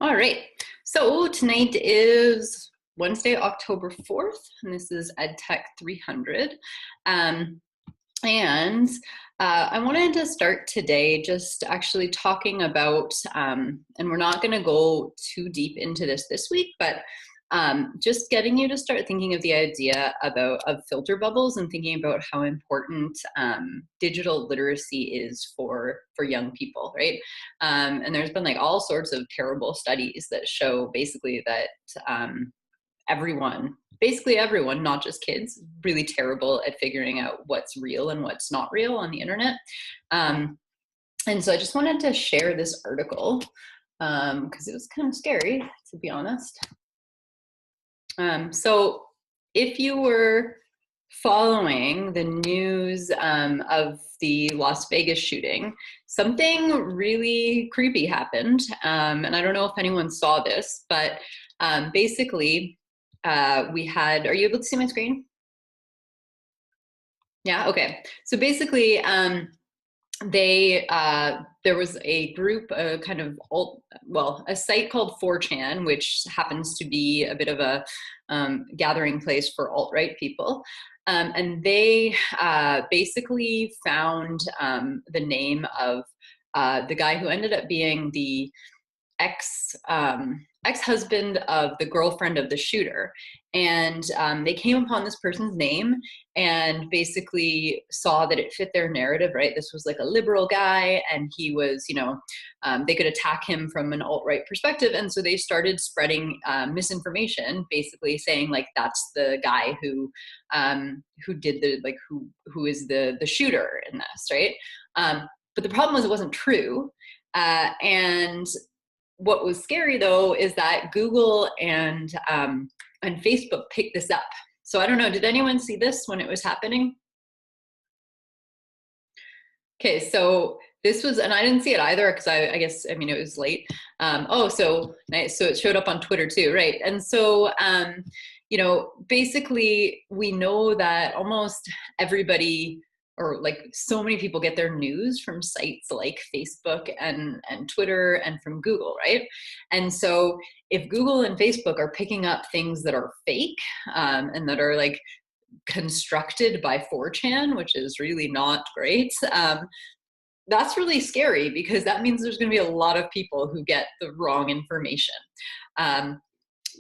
All right. So tonight is Wednesday, October 4th, and this is EdTech300. Um, and I wanted to start today just actually talking about, and we're not going to go too deep into this week, but just getting you to start thinking of the idea of filter bubbles and thinking about how important digital literacy is for young people, right? And there's been like all sorts of terrible studies that show basically that basically everyone, not just kids, really terrible at figuring out what's real and what's not real on the internet. And so I just wanted to share this article because it was kind of scary, to be honest. So if you were following the news of the Las Vegas shooting, something really creepy happened. And I don't know if anyone saw this, but basically we had, are you able to see my screen? Yeah, okay. So basically, there was a group, a site called 4chan, which happens to be a bit of a gathering place for alt-right people. And they basically found the name of the guy who ended up being the ex-husband of the girlfriend of the shooter. And they came upon this person's name and basically saw that it fit their narrative, right? This was like a liberal guy, and he was, they could attack him from an alt-right perspective. And so they started spreading misinformation, basically saying like, that's the guy who did who is the shooter in this, right? But the problem was it wasn't true. And what was scary though is that Google and Facebook picked this up. So I don't know, did anyone see this when it was happening? Okay, so this was, and I didn't see it either because I guess, I mean, it was late. So nice. So it showed up on Twitter too, right? And so, basically we know that almost everybody, or like so many people, get their news from sites like Facebook and Twitter and from Google, right? And so if Google and Facebook are picking up things that are fake and that are like constructed by 4chan, which is really not great, that's really scary because that means there's going to be a lot of people who get the wrong information.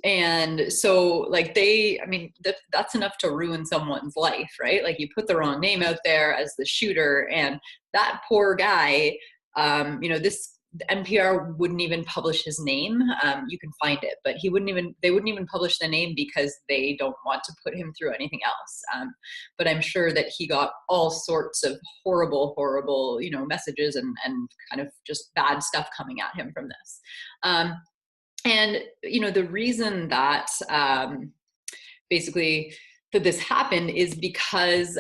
And so like that's enough to ruin someone's life, right? Like you put the wrong name out there as the shooter, and that poor guy, this NPR wouldn't even publish his name. You can find it, but they wouldn't even publish the name because they don't want to put him through anything else. But I'm sure that he got all sorts of horrible, messages and kind of just bad stuff coming at him from this. And, the reason that basically that this happened is because,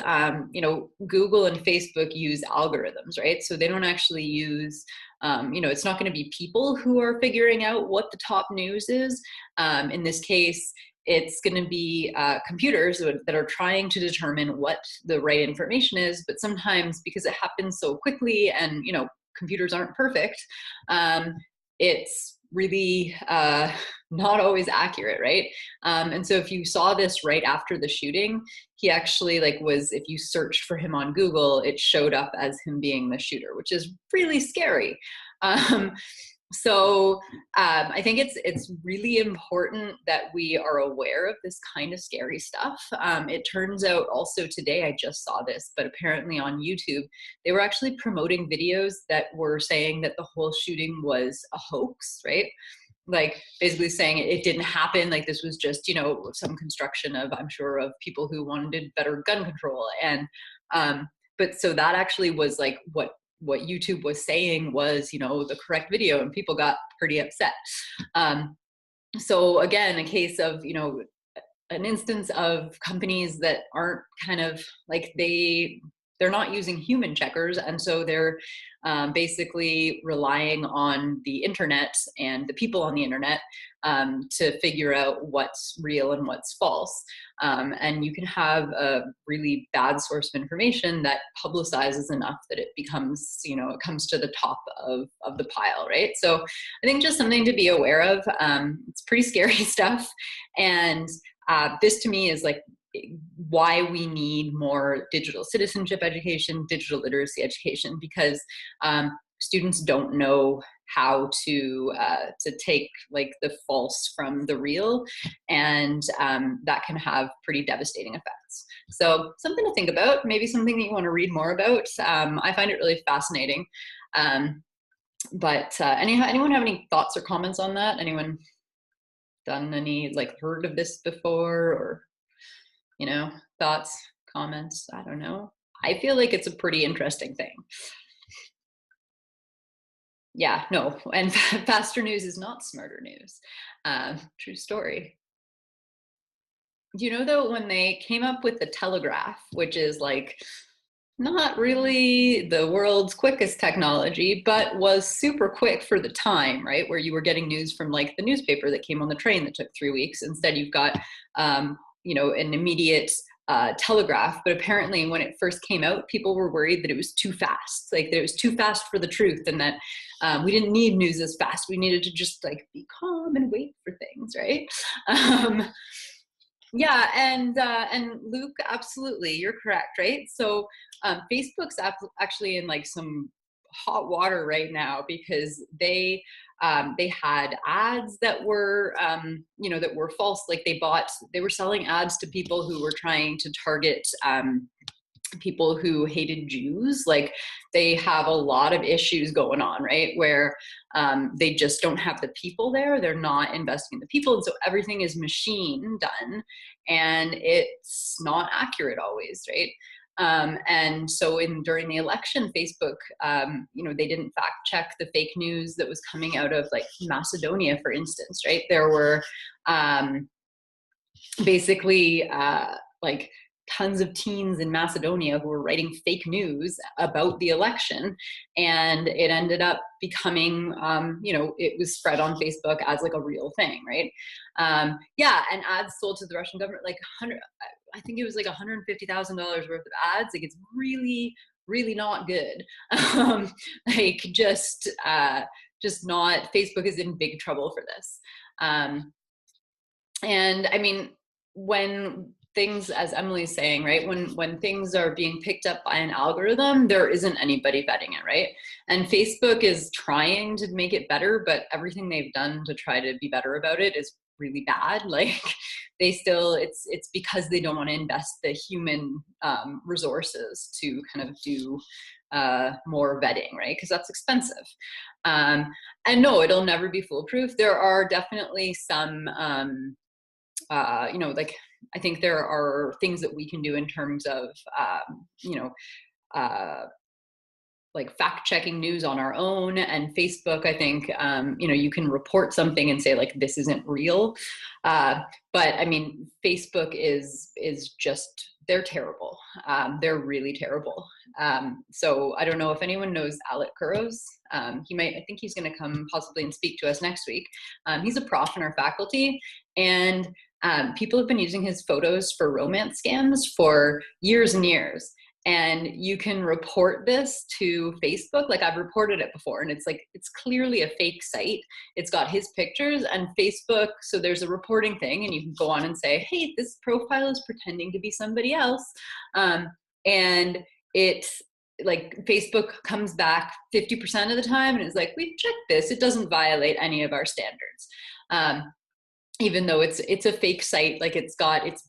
Google and Facebook use algorithms, right? So they don't actually use, it's not going to be people who are figuring out what the top news is. In this case, it's going to be computers that are trying to determine what the right information is. But sometimes because it happens so quickly and, computers aren't perfect, it's really not always accurate, right? And so if you saw this right after the shooting, he actually if you searched for him on Google, it showed up as him being the shooter, which is really scary. So I think it's really important that we are aware of this kind of scary stuff. It turns out also today, I just saw this, but apparently on YouTube, they were actually promoting videos that were saying that the whole shooting was a hoax, right? Like basically saying it didn't happen. Like this was just, some construction of, I'm sure, of people who wanted better gun control. And, but so that actually was like what YouTube was saying was, the correct video, and people got pretty upset. So again, a case of, an instance of companies that aren't kind of like they they're not using human checkers. And so they're basically relying on the internet and the people on the internet to figure out what's real and what's false. And you can have a really bad source of information that publicizes enough that it becomes, you know, it comes to the top of the pile, right? So I think just something to be aware of. It's pretty scary stuff. And this to me is like why we need more digital citizenship education, digital literacy education, because students don't know how to take like the false from the real, and that can have pretty devastating effects. So something to think about, maybe something that you want to read more about. I find it really fascinating. But anyone have any thoughts or comments on that? Anyone done any, like, heard of this before, or, you know, thoughts, comments? I don't know. I feel like it's a pretty interesting thing. Yeah, no, and faster news is not smarter news. True story. You know, though, when they came up with the telegraph, which is like not really the world's quickest technology, but was super quick for the time, right? Where you were getting news from like the newspaper that came on the train that took 3 weeks. Instead, you've got, you know, an immediate telegraph. But apparently when it first came out, people were worried that it was too fast, like that it was too fast for the truth, and that we didn't need news as fast. We needed to just like be calm and wait for things, right? Yeah, and Luke, absolutely, you're correct, right? So Facebook's actually in like some hot water right now because they had ads that were you know, that were false. Like they were selling ads to people who were trying to target people who hated Jews. Like they have a lot of issues going on, right? Where they just don't have the people there. They're not investing in the people. And so everything is machine done, and it's not accurate always, right? And so during the election, Facebook, you know, they didn't fact check the fake news that was coming out of like Macedonia, for instance, right? There were basically like tons of teens in Macedonia who were writing fake news about the election, and it ended up becoming, you know, it was spread on Facebook as like a real thing, right? Yeah, and ads sold to the Russian government, like I think it was like $150,000 worth of ads. Like it's really, really not good. Like just not. Facebook is in big trouble for this. And I mean, when things, as Emily's saying, right, when things are being picked up by an algorithm, there isn't anybody vetting it, right? And Facebook is trying to make it better, but everything they've done to try to be better about it is really bad. Like they still, it's because they don't want to invest the human resources to kind of do more vetting, right? Because that's expensive. And no, it'll never be foolproof. There are definitely some you know, like I think there are things that we can do in terms of, you know, like fact checking news on our own. And Facebook, I think, you know, you can report something and say like, this isn't real. But I mean, Facebook is just, they're terrible. They're really terrible. So I don't know if anyone knows Alec Kuros. I think he's going to come possibly and speak to us next week. He's a prof in our faculty, and people have been using his photos for romance scams for years and years. And you can report this to Facebook. Like I've reported it before, and it's like, it's clearly a fake site. It's got his pictures, and Facebook, so there's a reporting thing, and you can go on and say, hey, this profile is pretending to be somebody else. And it's like Facebook comes back 50% of the time and is like, we've checked this. It doesn't violate any of our standards. Even though it's a fake site, like it's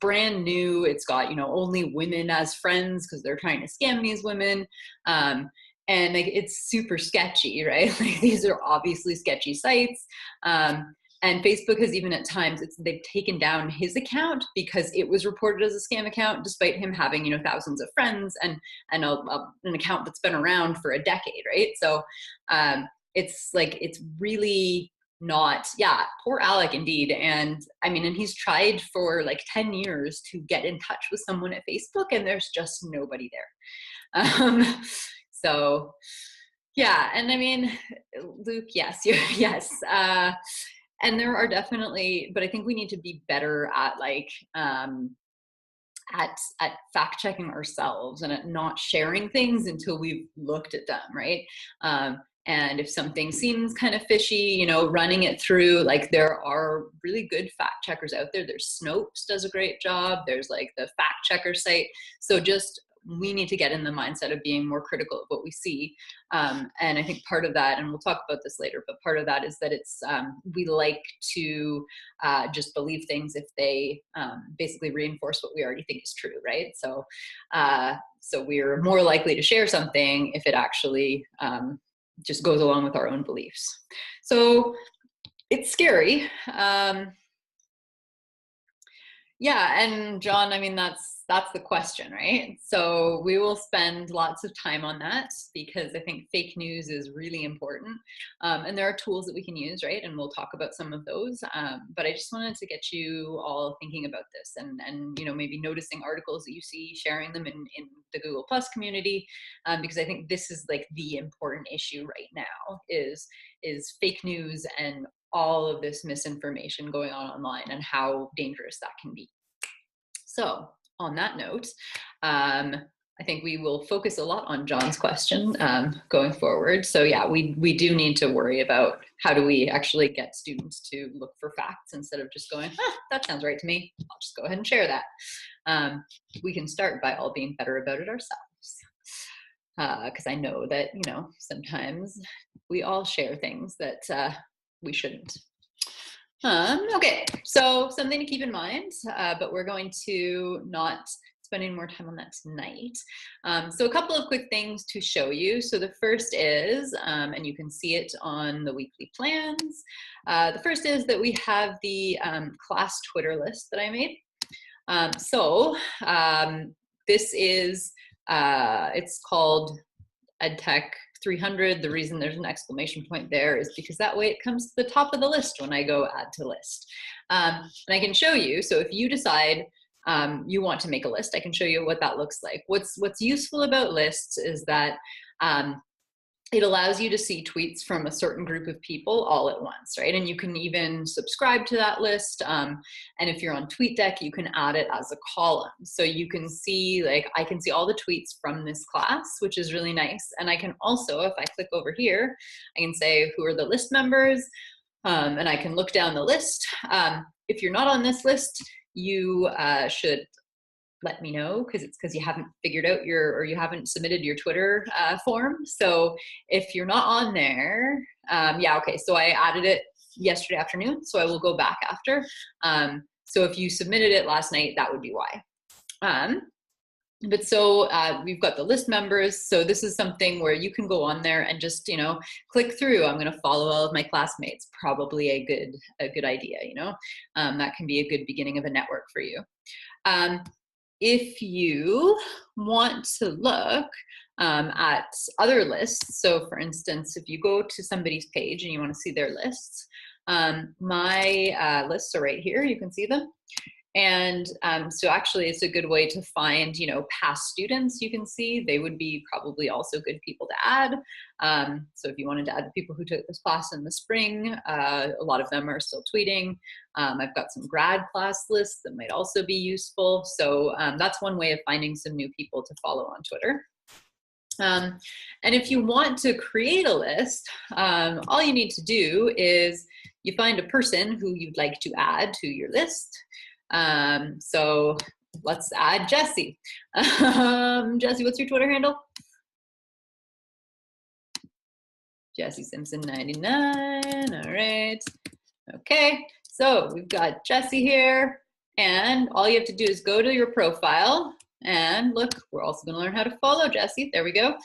brand new, it's got, you know, only women as friends because they're trying to scam these women. And like, it's super sketchy, right? Like these are obviously sketchy sites. And Facebook has even at times, they've taken down his account because it was reported as a scam account, despite him having, you know, thousands of friends and an account that's been around for a decade, right? So it's like, it's really not, yeah, poor Alec indeed. And I mean, and he's tried for like 10 years to get in touch with someone at Facebook, and there's just nobody there. So yeah, and I mean, Luke, yes, yes. And there are definitely, but I think we need to be better at like, at fact checking ourselves and at not sharing things until we've looked at them, right? And if something seems kind of fishy, you know, running it through, like there are really good fact checkers out there. There's Snopes does a great job. There's like the fact checker site. So just, we need to get in the mindset of being more critical of what we see. And I think part of that, and we'll talk about this later, but part of that is that it's, we like to just believe things if they basically reinforce what we already think is true, right? So, so we're more likely to share something if it actually just goes along with our own beliefs. So it's scary. Yeah, and John, I mean, that's the question, right? So we will spend lots of time on that because I think fake news is really important. And there are tools that we can use, right? And we'll talk about some of those. But I just wanted to get you all thinking about this and you know, maybe noticing articles that you see, sharing them in the Google Plus community, because I think this is like the important issue right now is fake news and all of this misinformation going on online and how dangerous that can be. So on that note, I think we will focus a lot on John's question going forward. So yeah, we do need to worry about how do we actually get students to look for facts instead of just going, that sounds right to me, I'll just go ahead and share that. We can start by all being better about it ourselves. Because I know that, you know, sometimes we all share things that we shouldn't. Okay, so something to keep in mind, but we're going to not spend any more time on that tonight. So a couple of quick things to show you. So the first is, and you can see it on the weekly plans, the first is that we have the class Twitter list that I made. This is, it's called EDTC300. The reason there's an exclamation point there is because that way it comes to the top of the list when I go add to list. And I can show you, so if you decide you want to make a list, I can show you what that looks like. What's useful about lists is that it allows you to see tweets from a certain group of people all at once, right? And you can even subscribe to that list. And if you're on TweetDeck, you can add it as a column. So you can see, like, I can see all the tweets from this class, which is really nice. And I can also, if I click over here, I can say, who are the list members? And I can look down the list. If you're not on this list, you should let me know, because it's because you haven't figured out or you haven't submitted your Twitter form. So if you're not on there, yeah, okay, so I added it yesterday afternoon, so I will go back after. So if you submitted it last night, that would be why. But so we've got the list members. So this is something where you can go on there and just, you know, click through. I'm going to follow all of my classmates. Probably a good idea, you know. That can be a good beginning of a network for you. If you want to look at other lists, so for instance, if you go to somebody's page and you want to see their lists, my lists are right here. You can see them. And so actually it's a good way to find, you know, past students. You can see they would be probably also good people to add. So if you wanted to add the people who took this class in the spring, a lot of them are still tweeting. I've got some grad class lists that might also be useful. So that's one way of finding some new people to follow on Twitter. And if you want to create a list, all you need to do is you find a person who you'd like to add to your list. So let's add Jesse. Jesse, what's your Twitter handle? Jesse Simpson 99. All right. Okay. So we've got Jesse here, and all you have to do is go to your profile and look. We're also going to learn how to follow Jesse. There we go.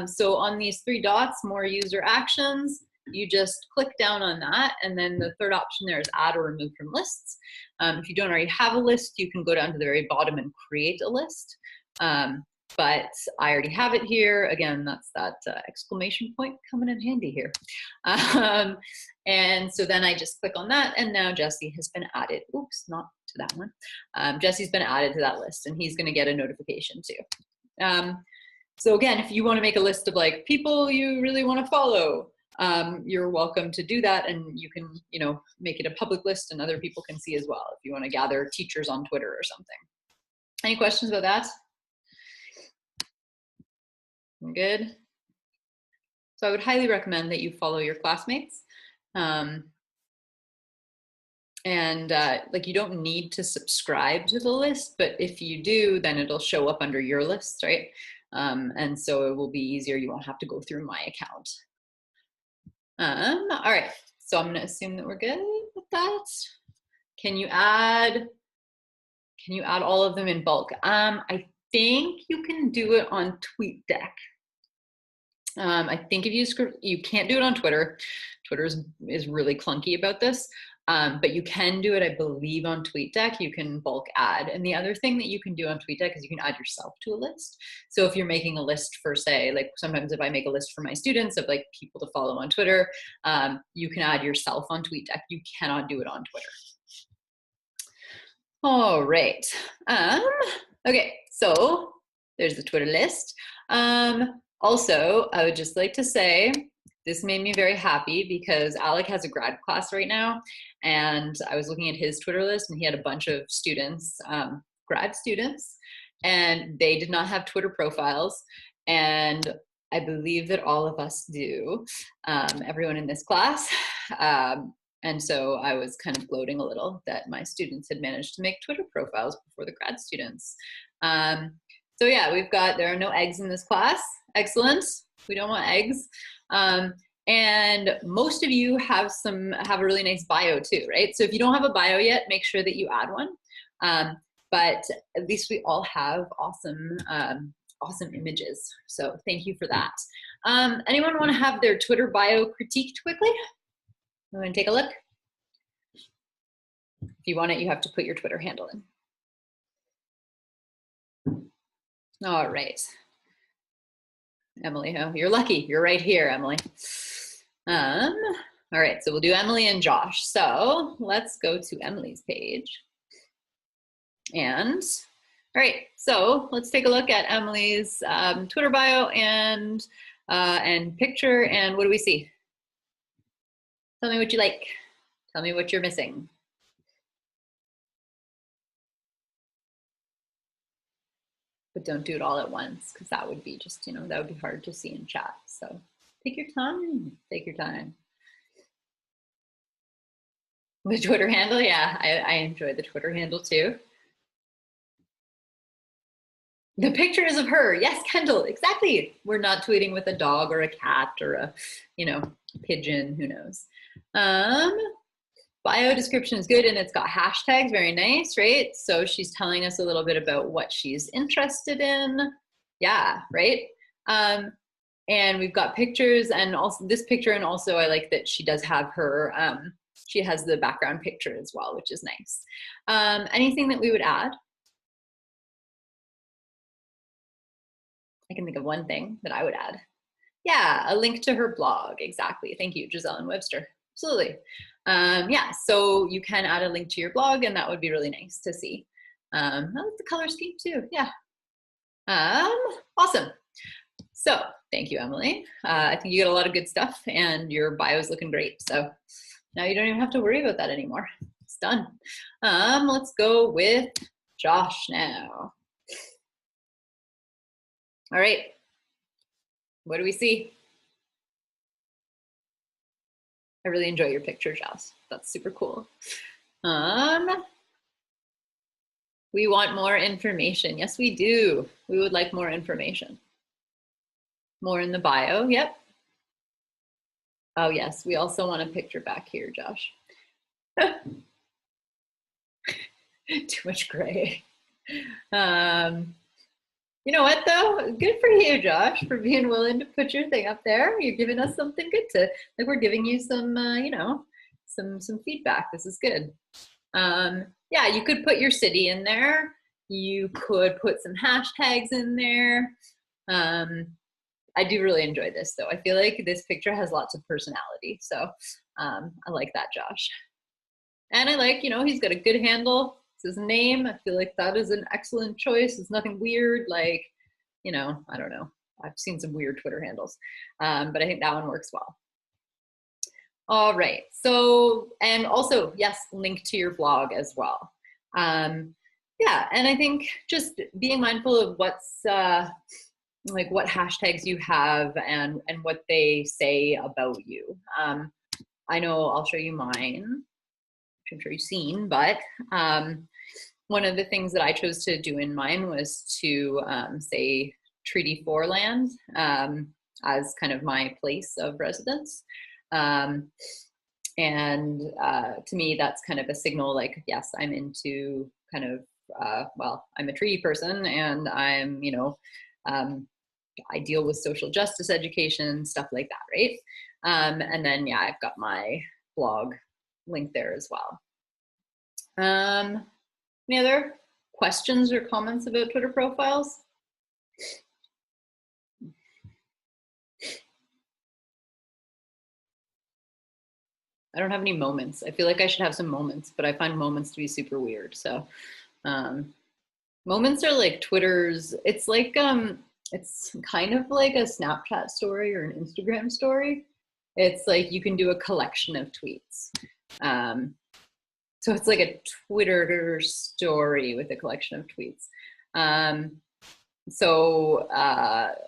So on these three dots, more user actions, you just click down on that, and then the third option there is add or remove from lists. If you don't already have a list, you can go down to the very bottom and create a list. But I already have it here. Again, that's that exclamation point coming in handy here. And so then I just click on that, and now Jesse has been added. Oops, not to that one. Jesse's been added to that list, and he's going to get a notification too. So again, if you want to make a list of like people you really want to follow, you're welcome to do that, and you can, you know, make it a public list and other people can see as well if you want to gather teachers on Twitter or something. Any questions about that? Good. So I would highly recommend that you follow your classmates. Like, you don't need to subscribe to the list, but if you do, then it'll show up under your list, right? And so it will be easier. You won't have to go through my account. All right, so I'm gonna assume that we're good with that. Can you add all of them in bulk? I think you can do it on TweetDeck. I think if you can't do it on Twitter. Twitter is really clunky about this. But you can do it, I believe, on TweetDeck. You can bulk add. And the other thing that you can do on TweetDeck is you can add yourself to a list. So if you're making a list for, say, like sometimes if I make a list for my students of like people to follow on Twitter, you can add yourself on TweetDeck. You cannot do it on Twitter. All right. Okay, so there's the Twitter list. Also, I would just like to say, this made me very happy because Alec has a grad class right now, and I was looking at his Twitter list, and he had a bunch of students, grad students, and they did not have Twitter profiles, and I believe that all of us do, everyone in this class, and so I was kind of gloating a little that my students had managed to make Twitter profiles before the grad students. So yeah, there are no eggs in this class. Excellent. We don't want eggs. And most of you have a really nice bio too, right? So if you don't have a bio yet, make sure that you add one. But at least we all have awesome images. So thank you for that. Anyone want to have their Twitter bio critiqued quickly? I'm going to take a look. If you want it, you have to put your Twitter handle in. All right. Emily, oh, you're lucky. You're right here, Emily. All right, so we'll do Emily and Josh. So let's go to Emily's page. And all right, so let's take a look at Emily's Twitter bio and picture. And what do we see? Tell me what you like. Tell me what you're missing. But don't do it all at once, because that would be just, that would be hard to see in chat. So take your time, take your time. The Twitter handle, yeah, I enjoy the Twitter handle too. The picture is of her, yes, Kendall, exactly. We're not tweeting with a dog or a cat or a, pigeon, who knows. Bio description is good, and it's got hashtags, very nice, right? So she's telling us a little bit about what she's interested in. Yeah, right? And we've got pictures, and also this picture, and also I like that she does have her, she has the background picture as well, which is nice. Anything that we would add? I can think of one thing that I would add. Yeah, a link to her blog, exactly. Thank you, Giselle and Webster, absolutely. Yeah, so you can add a link to your blog, and that would be really nice to see. I like the color scheme too, yeah. Awesome. So thank you, Emily. I think you got a lot of good stuff, and your bio is looking great. So now you don't even have to worry about that anymore. It's done. Let's go with Josh now. All right, what do we see? I really enjoy your picture, Josh. That's super cool. We want more information. Yes, we do. We would like more information. More in the bio, yep. Oh yes, we also want a picture back here, Josh. Too much gray. You know what though? Good for you, Josh, for being willing to put your thing up there. You're giving us something good to, like, we're giving you some, some feedback. This is good. Yeah, you could put your city in there. You could put some hashtags in there. I do really enjoy this though. I feel like this picture has lots of personality. So I like that, Josh. And I like, he's got a good handle. It's his name. I feel like that is an excellent choice. It's nothing weird, like, I don't know. I've seen some weird Twitter handles, but I think that one works well. All right, so, and also, yes, link to your blog as well. Yeah, and I think just being mindful of what's, like what hashtags you have and what they say about you. I know I'll show you mine, which I'm sure you've seen, but one of the things that I chose to do in mine was to say Treaty 4 land as kind of my place of residence. And to me, that's kind of a signal like, yes, I'm into kind of, well, I'm a treaty person and I'm, you know, I deal with social justice education, stuff like that, right? And then, yeah, I've got my blog link there as well. Any other questions or comments about Twitter profiles? I don't have any moments. I feel like I should have some moments, but I find moments to be super weird. So moments are like Twitter's, it's like, it's kind of like a Snapchat story or an Instagram story. It's like you can do a collection of tweets. So it's like a Twitter story with a collection of tweets.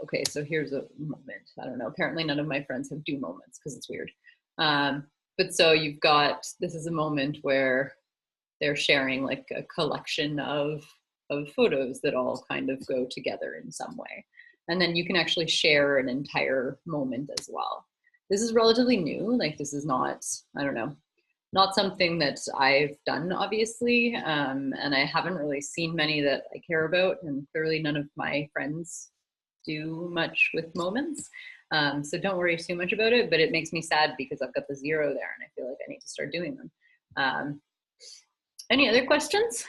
Okay, so here's a moment. I don't know, apparently none of my friends have do moments because it's weird. But so you've got, this is a moment where they're sharing like a collection of photos that all kind of go together in some way. And then you can actually share an entire moment as well. This is relatively new, like this is not, I don't know, not something that I've done, obviously, and I haven't really seen many that I care about, and clearly none of my friends do much with moments. So don't worry too much about it, but it makes me sad because I've got the 0 there and I feel like I need to start doing them. Any other questions?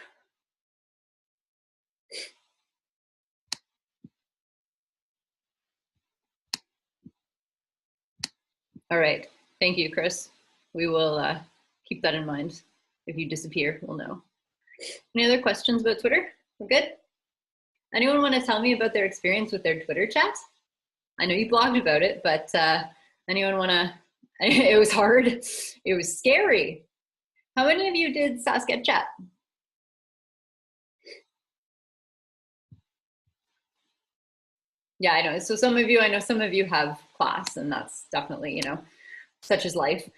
All right, thank you, Chris. We will keep that in mind. If you disappear, we'll know. Any other questions about Twitter? We're good? Anyone want to tell me about their experience with their Twitter chat? I know you blogged about it, but anyone want to, it was hard, it was scary. How many of you did Sasket chat? Yeah, I know. So some of you, I know some of you have class, and that's definitely, you know, such is life.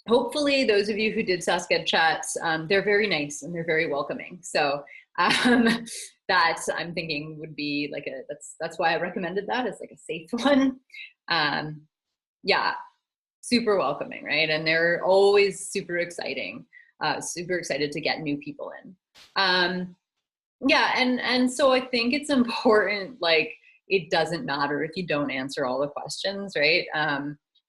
Hopefully those of you who did Sasket chats, they're very nice and they're very welcoming. So that I'm thinking would be like a, that's why I recommended that as like a safe one. Yeah, super welcoming, right? And they're always super exciting, super excited to get new people in. Yeah, and so I think it's important, like, it doesn't matter if you don't answer all the questions, right?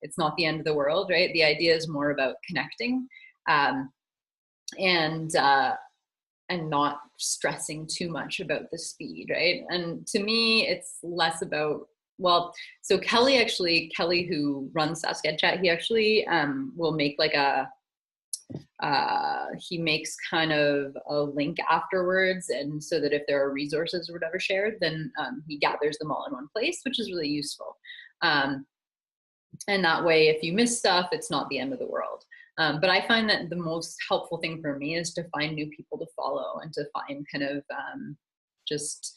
It's not the end of the world, right? The idea is more about connecting and not stressing too much about the speed, right? And to me, it's less about, well, so Kelly who runs Sasket Chat, he actually will make like a, he makes kind of a link afterwards, and so that if there are resources or whatever shared, then he gathers them all in one place, which is really useful. And that way, if you miss stuff, it's not the end of the world. But I find that the most helpful thing for me is to find new people to follow and to find kind of just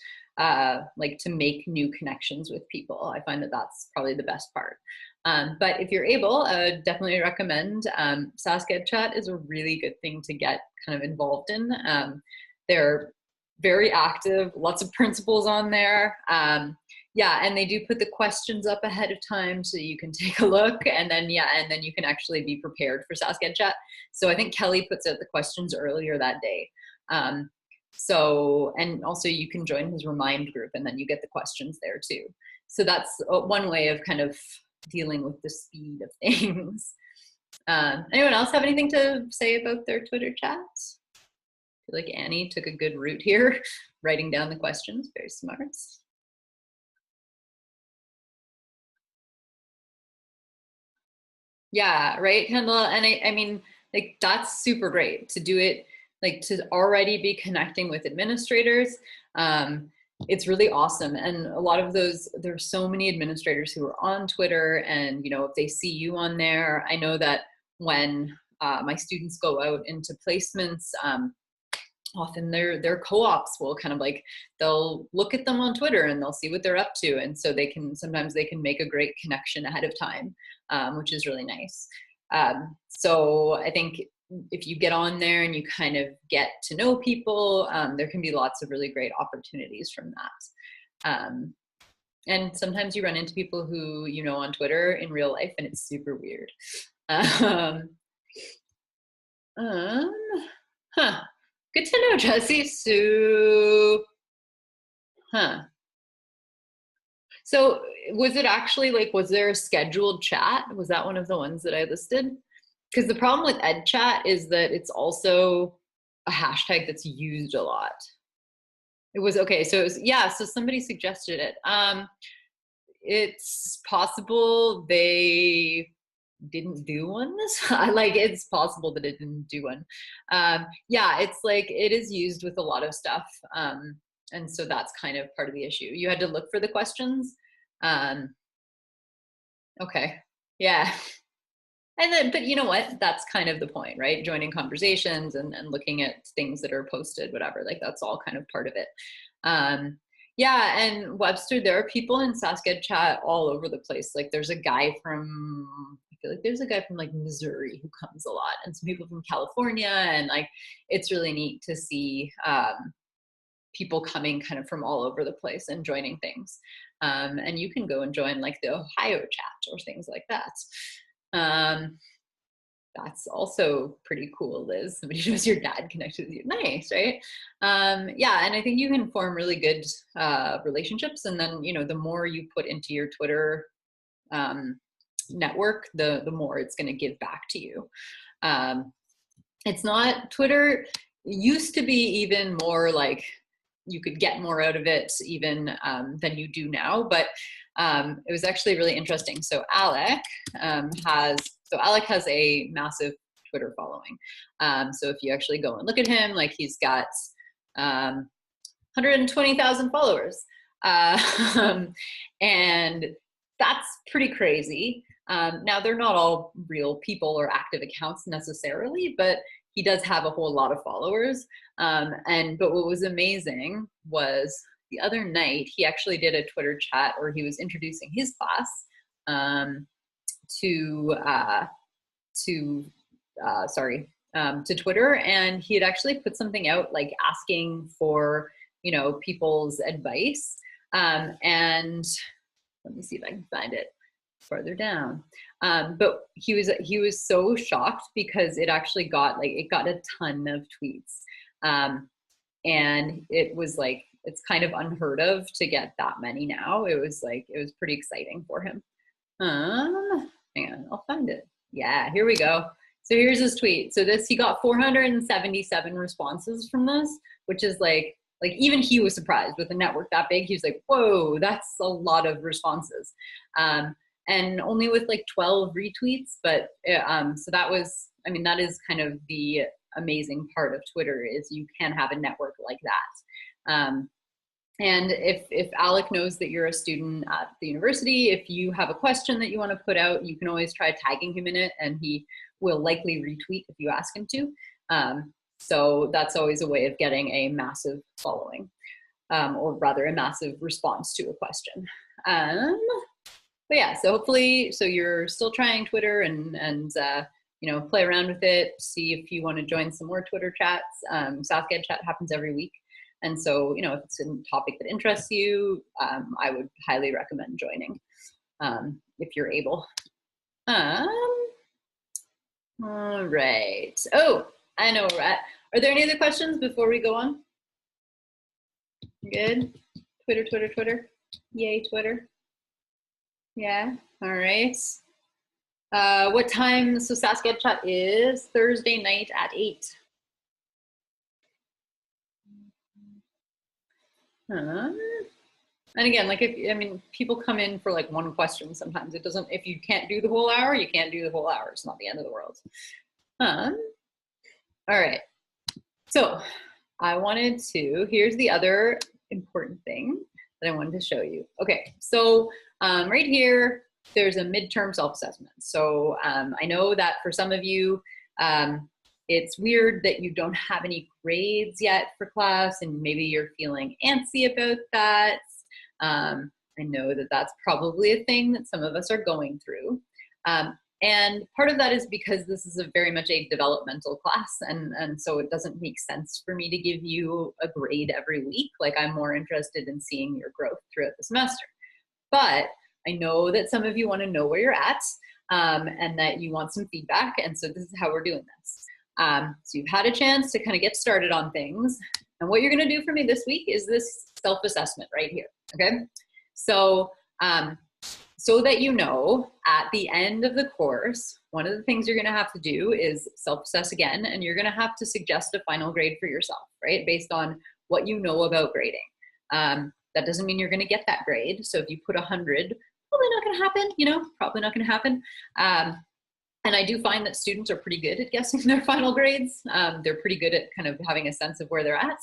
like to make new connections with people. I find that that's probably the best part. But if you're able, I would definitely recommend Sasket Chat is a really good thing to get kind of involved in. They're very active, lots of principles on there. Yeah, and they do put the questions up ahead of time so you can take a look, and then you can actually be prepared for Sasket Chat. So I think Kelly puts out the questions earlier that day. So, and also you can join his Remind group, and then you get the questions there too. So that's one way of kind of dealing with the speed of things. Anyone else have anything to say about their Twitter chats? I feel like Annie took a good route here, writing down the questions, very smart. Yeah, right, Kendall. And I mean, like, that's super great to do it, like to already be connecting with administrators. it's really awesome. And a lot of those, there's so many administrators who are on Twitter, and, you know, if they see you on there, I know that when my students go out into placements, often their co-ops will kind of like, they'll look at them on Twitter and they'll see what they're up to. And so sometimes they can make a great connection ahead of time, which is really nice. So I think if you get on there and you kind of get to know people, there can be lots of really great opportunities from that. And sometimes you run into people who, you know, on Twitter in real life, and it's super weird. Good to know, Jesse. So was it actually like, was there a scheduled chat? Was that one of the ones that I listed? Because the problem with EdChat is that it's also a hashtag that's used a lot. It was, okay, so it was, yeah, so somebody suggested it. It's possible they didn't do one this like, it's possible that it didn't do one. Yeah, it's like, it is used with a lot of stuff, and so that's kind of part of the issue. You had to look for the questions. Okay, yeah. And then, but you know what, that's kind of the point, right? Joining conversations and looking at things that are posted, whatever, like that's all kind of part of it. Yeah, and Webster, there are people in SaskEdChat all over the place. Like there's a guy from, I feel like there's a guy from like Missouri who comes a lot, and some people from California, and like, it's really neat to see people coming kind of from all over the place and joining things. And you can go and join like the Ohio chat or things like that. That's also pretty cool, Liz. Somebody knows your dad connected with you. Nice, right? Yeah, and I think you can form really good relationships, and then, you know, the more you put into your Twitter network, the more it's going to give back to you. It's not, Twitter used to be even more like, you could get more out of it even than you do now, but it was actually really interesting. So Alec has a massive Twitter following. So if you actually go and look at him, like he's got 120,000 followers. And that's pretty crazy. Now they're not all real people or active accounts necessarily, but he does have a whole lot of followers. But what was amazing was the other night, he actually did a Twitter chat where he was introducing his class to Twitter, and he had actually put something out like asking for, you know, people's advice. And let me see if I can find it farther down. But he was so shocked because it actually got a ton of tweets. And it was like, it's kind of unheard of to get that many now. It was pretty exciting for him. Hang on, I'll find it. Yeah, here we go. So here's his tweet. So he got 477 responses from this, which is like even he was surprised with a network that big. He was like, whoa, that's a lot of responses. And only with like 12 retweets, but so that was, I mean, that is kind of the amazing part of Twitter, is you can have a network like that. And if Alec knows that you're a student at the university, if you have a question that you want to put out, you can always try tagging him in it, and he will likely retweet if you ask him to. So that's always a way of getting a massive following, or rather a massive response to a question. But yeah, so hopefully, so you're still trying Twitter and you know, play around with it, see if you want to join some more Twitter chats. SaskEdChat happens every week. And so, you know, if it's a topic that interests you, I would highly recommend joining if you're able. All right. Oh, I know where we're at. Are there any other questions before we go on? Good. Twitter. Yay, Twitter. Yeah. All right. What time? So SaskEdChat is Thursday night at 8. And again, like people come in for like one question sometimes. It doesn't, if you can't do the whole hour, you can't do the whole hour. It's not the end of the world. All right. So I wanted to, here's the other important thing that I wanted to show you. Okay, so right here, there's a midterm self-assessment. So I know that for some of you, it's weird that you don't have any grades yet for class, and maybe you're feeling antsy about that. I know that that's probably a thing that some of us are going through. And part of that is because this is very much a developmental class, and so it doesn't make sense for me to give you a grade every week. Like, I'm more interested in seeing your growth throughout the semester. But I know that some of you want to know where you're at, and that you want some feedback, and so this is how we're doing this. So you've had a chance to kind of get started on things, and what you're going to do for me this week is this self-assessment right here, okay? So, so that you know, at the end of the course, one of the things you're gonna have to do is self-assess again, and you're gonna have to suggest a final grade for yourself, right? Based on what you know about grading. That doesn't mean you're gonna get that grade. So if you put 100, probably not gonna happen, you know, probably not gonna happen. And I do find that students are pretty good at guessing their final grades. They're pretty good at kind of having a sense of where they're at.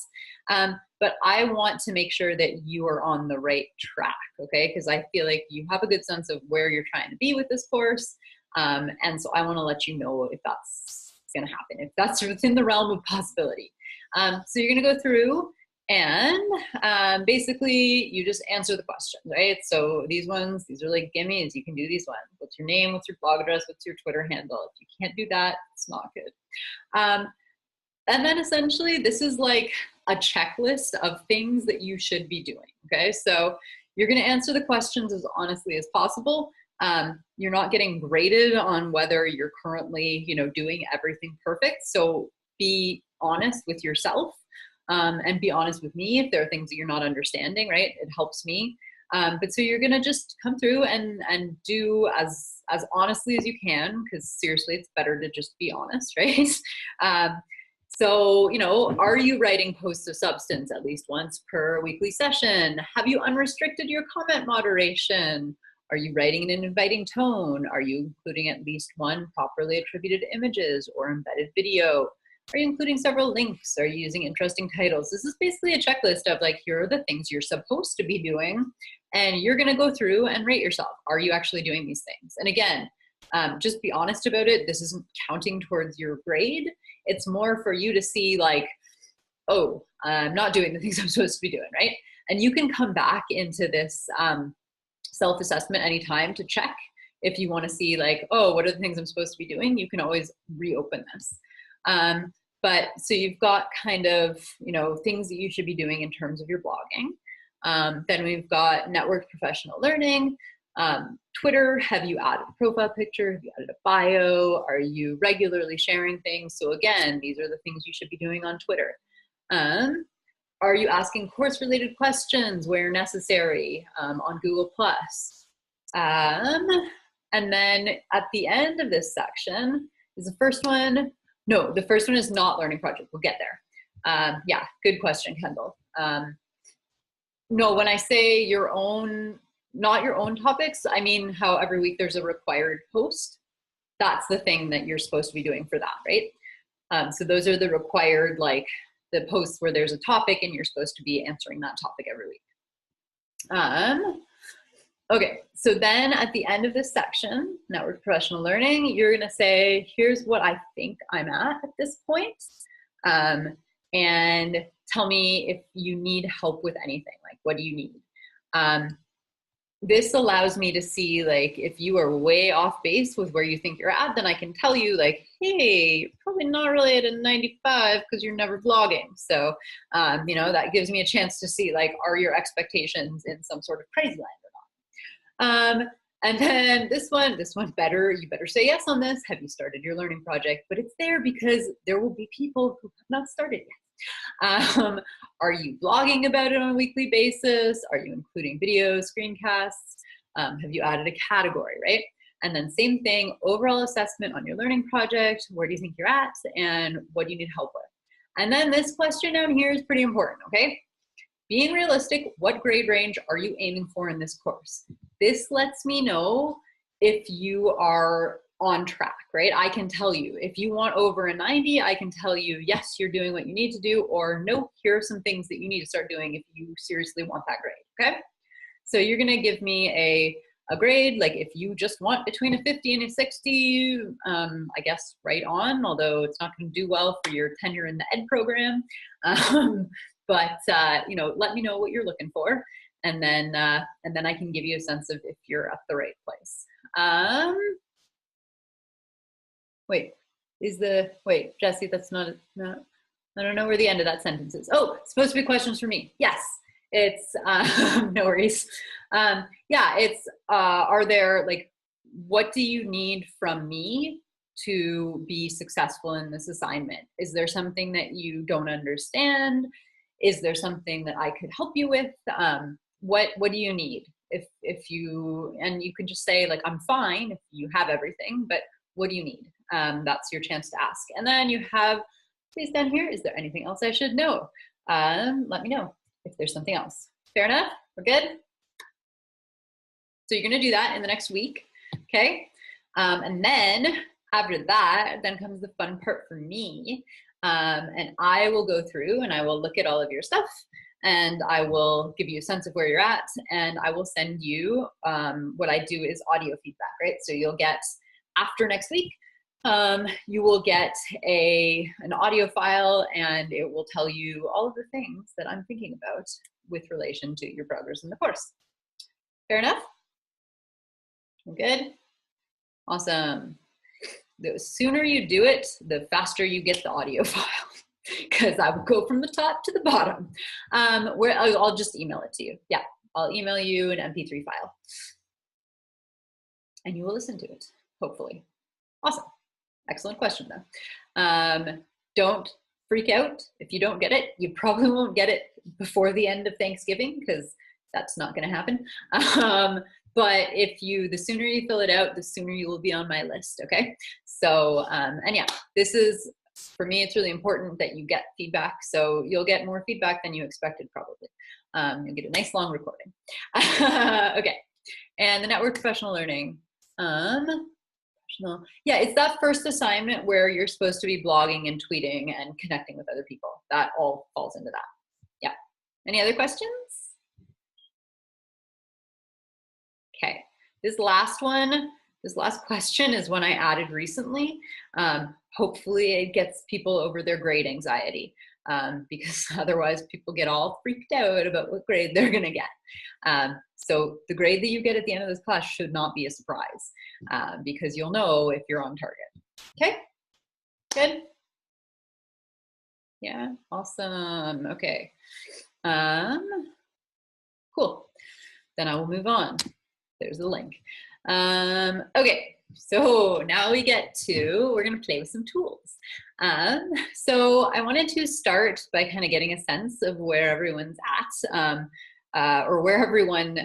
But I want to make sure that you are on the right track, okay? Because I feel like you have a good sense of where you're trying to be with this course. And so I want to let you know if that's going to happen, if that's within the realm of possibility. So you're going to go through and basically you just answer the questions, right? So these ones, these are like gimmies. You can do these ones. What's your name? What's your blog address? What's your Twitter handle? If you can't do that, it's not good. And then essentially this is like a checklist of things that you should be doing, okay? So you're gonna answer the questions as honestly as possible. You're not getting graded on whether you're currently, you know, doing everything perfect. So be honest with yourself, and be honest with me if there are things that you're not understanding, right? It helps me. But so you're gonna just come through and do as honestly as you can, because seriously, it's better to just be honest, right? So, you know, are you writing posts of substance at least once per weekly session? Have you unrestricted your comment moderation? Are you writing in an inviting tone? Are you including at least one properly attributed images or embedded video? Are you including several links? Are you using interesting titles? This is basically a checklist of like, here are the things you're supposed to be doing, and you're gonna go through and rate yourself. Are you actually doing these things? And again, just be honest about it. This isn't counting towards your grade. It's more for you to see like, oh, I'm not doing the things I'm supposed to be doing, right? And you can come back into this self-assessment anytime to check if you want to see like, oh, what are the things I'm supposed to be doing? You can always reopen this. But so you've got kind of, you know, things that you should be doing in terms of your blogging. Then we've got network professional learning. Twitter, have you added a profile picture? Have you added a bio? Are you regularly sharing things? So again, these are the things you should be doing on Twitter. Are you asking course-related questions where necessary on Google+? And then at the end of this section is the first one. No, the first one is not learning project. We'll get there. Yeah, good question, Kendall. No, when I say your own, not your own topics, I mean how every week there's a required post. That's the thing that you're supposed to be doing for that, right? So those are the required, like the posts where there's a topic and you're supposed to be answering that topic every week. Okay, so then at the end of this section, network professional learning, you're gonna say, here's what I think I'm at this point. And tell me if you need help with anything, like what do you need? This allows me to see like if you are way off base with where you think you're at, then I can tell you like, hey, you're probably not really at a 95 because you're never vlogging. So, you know, that gives me a chance to see like, are your expectations in some sort of crazy land or not? And then this one better, you better say yes on this. Have you started your learning project? But it's there because there will be people who have not started yet. Are you blogging about it on a weekly basis? Are you including videos, screencasts? Have you added a category, right? And then same thing, overall assessment on your learning project. Where do you think you're at? And what do you need help with? And then this question down here is pretty important, okay? Being realistic, what grade range are you aiming for in this course? This lets me know if you are on track, right? I can tell you, if you want over a 90, I can tell you, yes, you're doing what you need to do, or no, here are some things that you need to start doing if you seriously want that grade, okay? So you're gonna give me a grade, like if you just want between a 50 and a 60, I guess right on, although it's not gonna do well for your tenure in the ed program. But you know, let me know what you're looking for, and then I can give you a sense of if you're at the right place. Wait, Jesse, that's not, I don't know where the end of that sentence is. Oh, it's supposed to be questions for me. Yes, it's, no worries. Yeah, it's, are there, like, what do you need from me to be successful in this assignment? Is there something that you don't understand? Is there something that I could help you with? What do you need? If you, and you can just say like, I'm fine if you have everything, but what do you need? That's your chance to ask. And then you have, please down here, is there anything else I should know? Let me know if there's something else. Fair enough? We're good? So you're gonna do that in the next week, okay? And then after that, then comes the fun part for me. And I will go through and I will look at all of your stuff, and I will give you a sense of where you're at, and I will send you, what I do is audio feedback, right? So you'll get, after next week, you will get an audio file, and it will tell you all of the things that I'm thinking about with relation to your progress in the course. Fair enough? Good? Awesome. The sooner you do it, the faster you get the audio file, because I will go from the top to the bottom. Where I'll just email it to you. Yeah, I'll email you an MP3 file, and you will listen to it, hopefully. Awesome. Excellent question, though. Don't freak out if you don't get it. You probably won't get it before the end of Thanksgiving, because that's not going to happen. But the sooner you fill it out, the sooner you will be on my list, okay? So, and yeah, this is, for me, it's really important that you get feedback. So you'll get more feedback than you expected, probably. You'll get a nice long recording. Okay, and the network professional learning. Yeah, it's that first assignment where you're supposed to be blogging and tweeting and connecting with other people. That all falls into that. Yeah. Any other questions? Okay, this last question is one I added recently. Hopefully it gets people over their grade anxiety, because otherwise people get all freaked out about what grade they're gonna get. So the grade that you get at the end of this class should not be a surprise, because you'll know if you're on target. Okay, good? Yeah, awesome, okay. Cool, then I will move on. There's the link. Okay, so now we're gonna play with some tools. So I wanted to start by kind of getting a sense of where everyone's at, or where everyone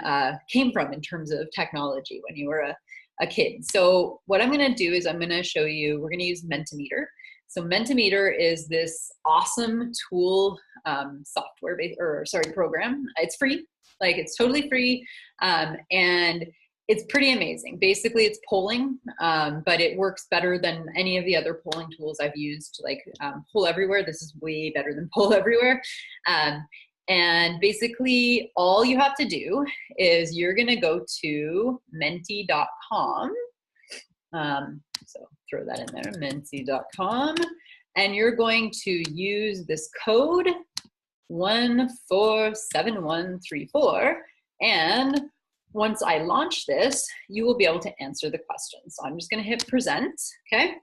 came from in terms of technology when you were a kid. So what I'm gonna do is I'm gonna show you, we're gonna use Mentimeter. So Mentimeter is this awesome tool, program. It's free, like it's totally free, and it's pretty amazing. Basically, it's polling, but it works better than any of the other polling tools I've used, like Poll Everywhere. This is way better than Poll Everywhere. And basically, all you have to do is you're gonna go to menti.com. So throw that in there, menti.com. And you're going to use this code 147134. And once I launch this, you will be able to answer the questions. So I'm just gonna hit present, okay?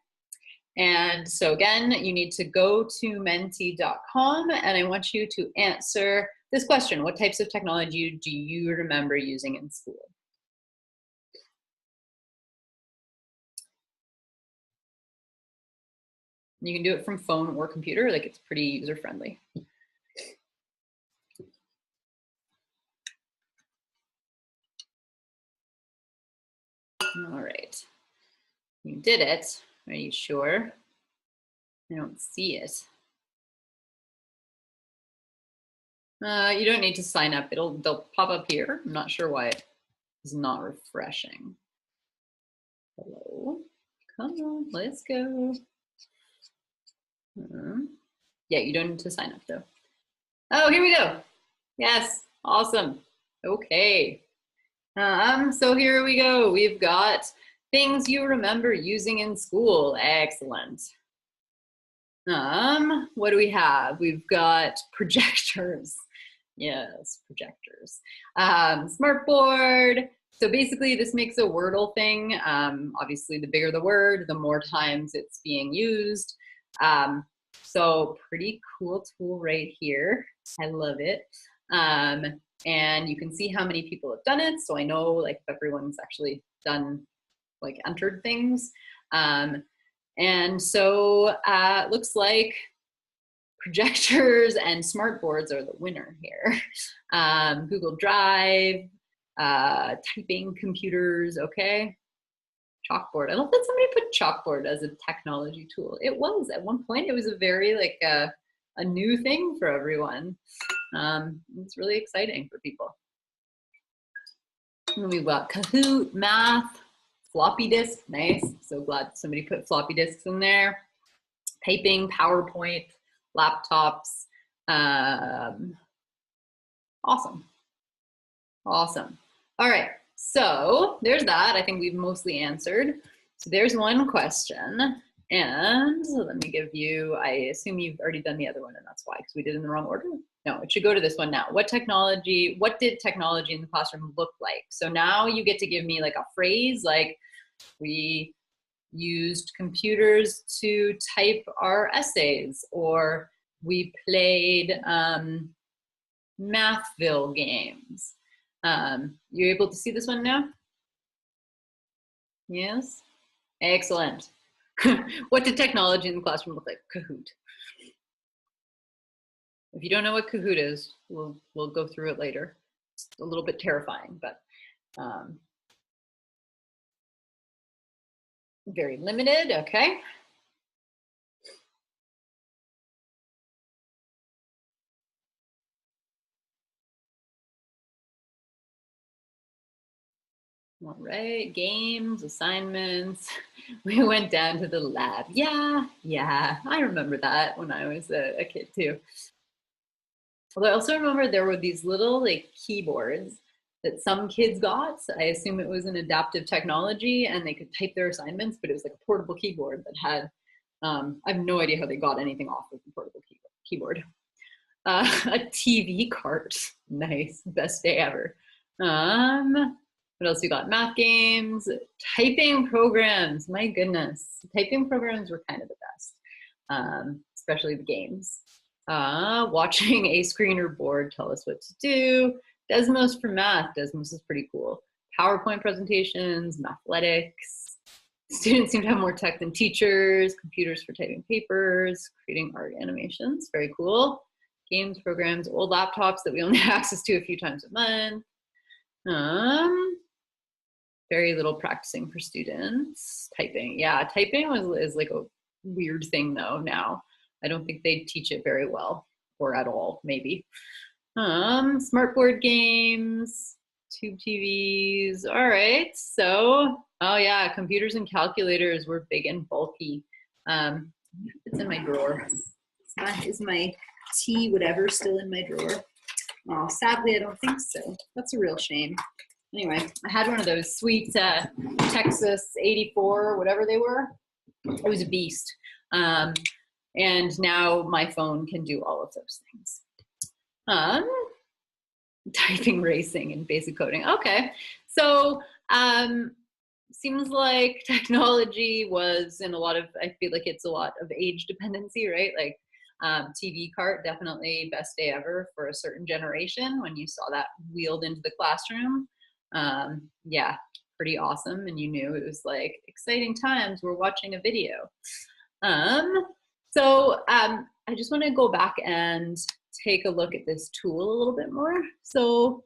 And so again, you need to go to menti.com, and I want you to answer this question. What types of technology do you remember using in school? You can do it from phone or computer, like it's pretty user-friendly. All right, you did it. Are you sure? I don't see it. You don't need to sign up. They'll pop up here. I'm not sure why it is not refreshing. Hello. Come on, let's go. Yeah, you don't need to sign up though. Oh, here we go. Yes, awesome. Okay. So here we go. We've got things you remember using in school. Excellent. What do we have? We've got projectors. Yes, projectors. Smartboard. So basically this makes a Wordle thing. Obviously the bigger the word, the more times it's being used. So pretty cool tool right here. I love it. And you can see how many people have done it. So I know like if everyone's actually done, like entered things. And so it looks like projectors and smartboards are the winner here. Google Drive, typing computers, okay. Chalkboard. I love that somebody put chalkboard as a technology tool. It was at one point. It was a very like a new thing for everyone. It's really exciting for people. And we've got Kahoot, math, floppy disk. Nice. So glad somebody put floppy disks in there. Typing, PowerPoint, laptops. Awesome. Awesome. All right. So there's that. I think we've mostly answered. So there's one question. And so let me give you, I assume you've already done the other one and that's why, because we did it in the wrong order. No, it should go to this one now. What did technology in the classroom look like? So now you get to give me like a phrase, like we used computers to type our essays, or we played Mathville games. You're able to see this one now? Yes? Excellent. What did technology in the classroom look like? Kahoot. If you don't know what Kahoot is, we'll go through it later. It's a little bit terrifying, but very limited, okay. All right, games, assignments. We went down to the lab. Yeah, I remember that when I was a kid too. Although I also remember there were these little like keyboards that some kids got. So I assume it was an adaptive technology and they could type their assignments, but it was like a portable keyboard that had, I have no idea how they got anything off of the portable keyboard. A TV cart, nice, best day ever. What else we got? Math games, typing programs. My goodness, typing programs were kind of the best, especially the games. Watching a screener board tell us what to do. Desmos for math. Desmos is pretty cool. PowerPoint presentations, Mathletics. Students seem to have more tech than teachers. Computers for typing papers, creating art animations. Very cool. Games, programs, old laptops that we only have access to a few times a month. Very little practicing for students. Typing, yeah, typing is like a weird thing though now. I don't think they teach it very well, or at all, maybe. Smartboard games, tube TVs. All right, so, oh yeah, computers and calculators were big and bulky. It's in my drawer. Is my tea whatever still in my drawer? Oh, sadly, I don't think so. That's a real shame. Anyway, I had one of those sweet Texas 84, whatever they were. It was a beast. And now my phone can do all of those things. Typing, racing, and basic coding. Okay, so seems like technology was in a lot of, I feel like it's a lot of age dependency, right? Like TV cart, definitely best day ever for a certain generation when you saw that wheeled into the classroom. Yeah, pretty awesome. And you knew it was like exciting times. We're watching a video. So I just want to go back and take a look at this tool a little bit more. So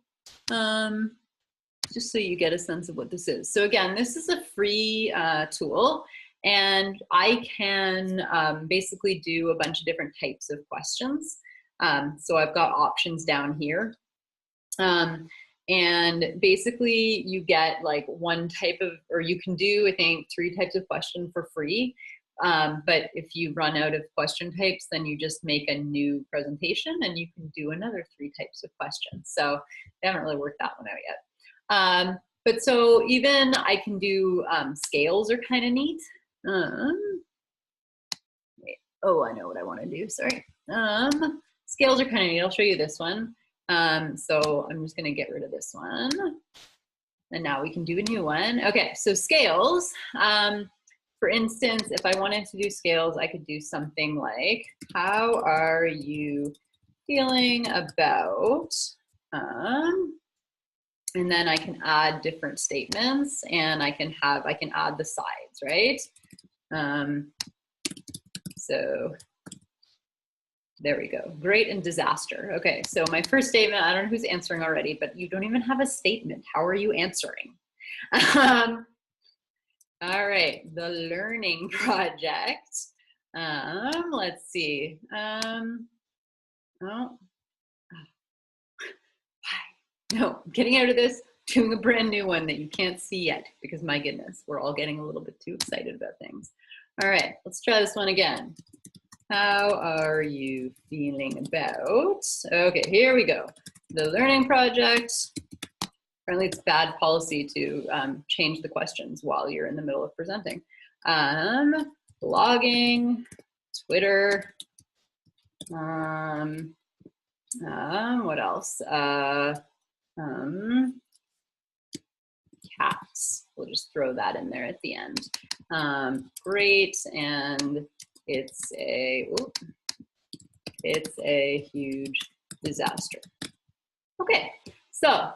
just so you get a sense of what this is. So again, this is a free tool, and I can basically do a bunch of different types of questions. So I've got options down here. And basically you get like one type of, or you can do, I think, 3 types of question for free. But if you run out of question types, then you just make a new presentation and you can do another 3 types of questions. So they haven't really worked that one out yet. But so even I can do scales are kind of neat. Wait, oh, I know what I want to do, sorry. Scales are kind of neat, I'll show you this one. So I'm just gonna get rid of this one. And now we can do a new one. Okay, so scales. For instance, if I wanted to do scales, I could do something like, how are you feeling about, and then I can add different statements and I can add the sides, right? So there we go. Great and disaster. Okay, so my first statement, I don't know who's answering already, but you don't even have a statement. How are you answering? All right, the learning project. Let's see. Oh, no, getting out of this, doing a brand new one that you can't see yet, because my goodness, we're all getting a little bit too excited about things. All right, let's try this one again. How are you feeling about? Okay, here we go. The learning project. Apparently it's bad policy to change the questions while you're in the middle of presenting. Blogging, Twitter, what else? Cats, we'll just throw that in there at the end. Great, and it's a huge disaster. Okay, so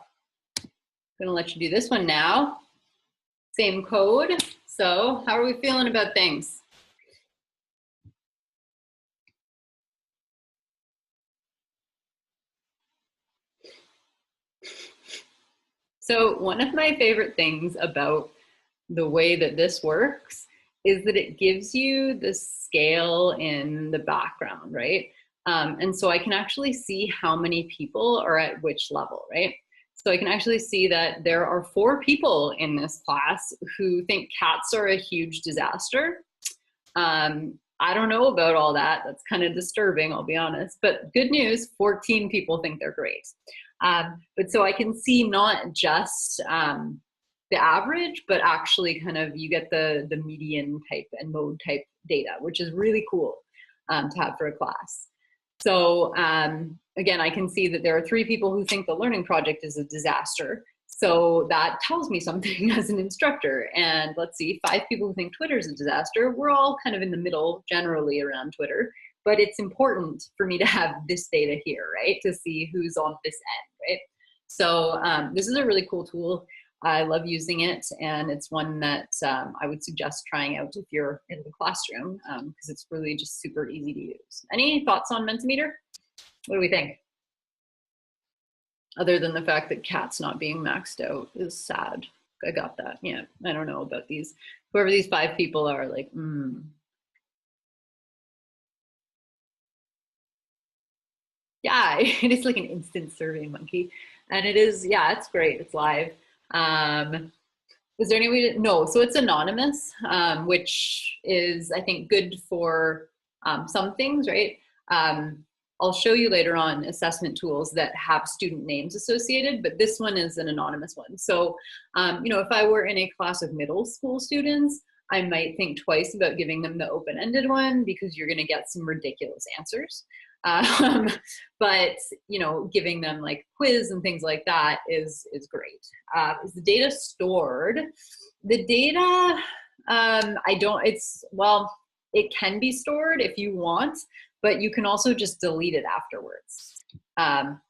I'm gonna let you do this one now. Same code. So how are we feeling about things? So one of my favorite things about the way that this works is that it gives you the scale in the background, right? And so I can actually see how many people are at which level, right? So I can actually see that there are 4 people in this class who think cats are a huge disaster. I don't know about all that. That's kind of disturbing, I'll be honest. But good news, 14 people think they're great. But so I can see not just the average, but actually kind of you get the median type and mode type data, which is really cool to have for a class. So again, I can see that there are 3 people who think the learning project is a disaster. So that tells me something as an instructor. And let's see, 5 people who think Twitter is a disaster. We're all kind of in the middle generally around Twitter, but it's important for me to have this data here, right? To see who's on this end, right? So this is a really cool tool. I love using it, and it's one that I would suggest trying out if you're in the classroom, because it's really just super easy to use. Any thoughts on Mentimeter? What do we think? Other than the fact that cats not being maxed out is sad. I got that. Yeah, I don't know about these. Whoever these 5 people are, like, Yeah, it is like an instant survey monkey. And it is, yeah, it's great. It's live. Is there any way to, no, so it's anonymous, which is, I think, good for some things, right? I'll show you later on assessment tools that have student names associated, but this one is an anonymous one. So, you know, if I were in a class of middle school students, I might think twice about giving them the open-ended one because you're gonna get some ridiculous answers. But, you know, giving them like quiz and things like that is great. Is the data stored? The data, well, it can be stored if you want, but you can also just delete it afterwards.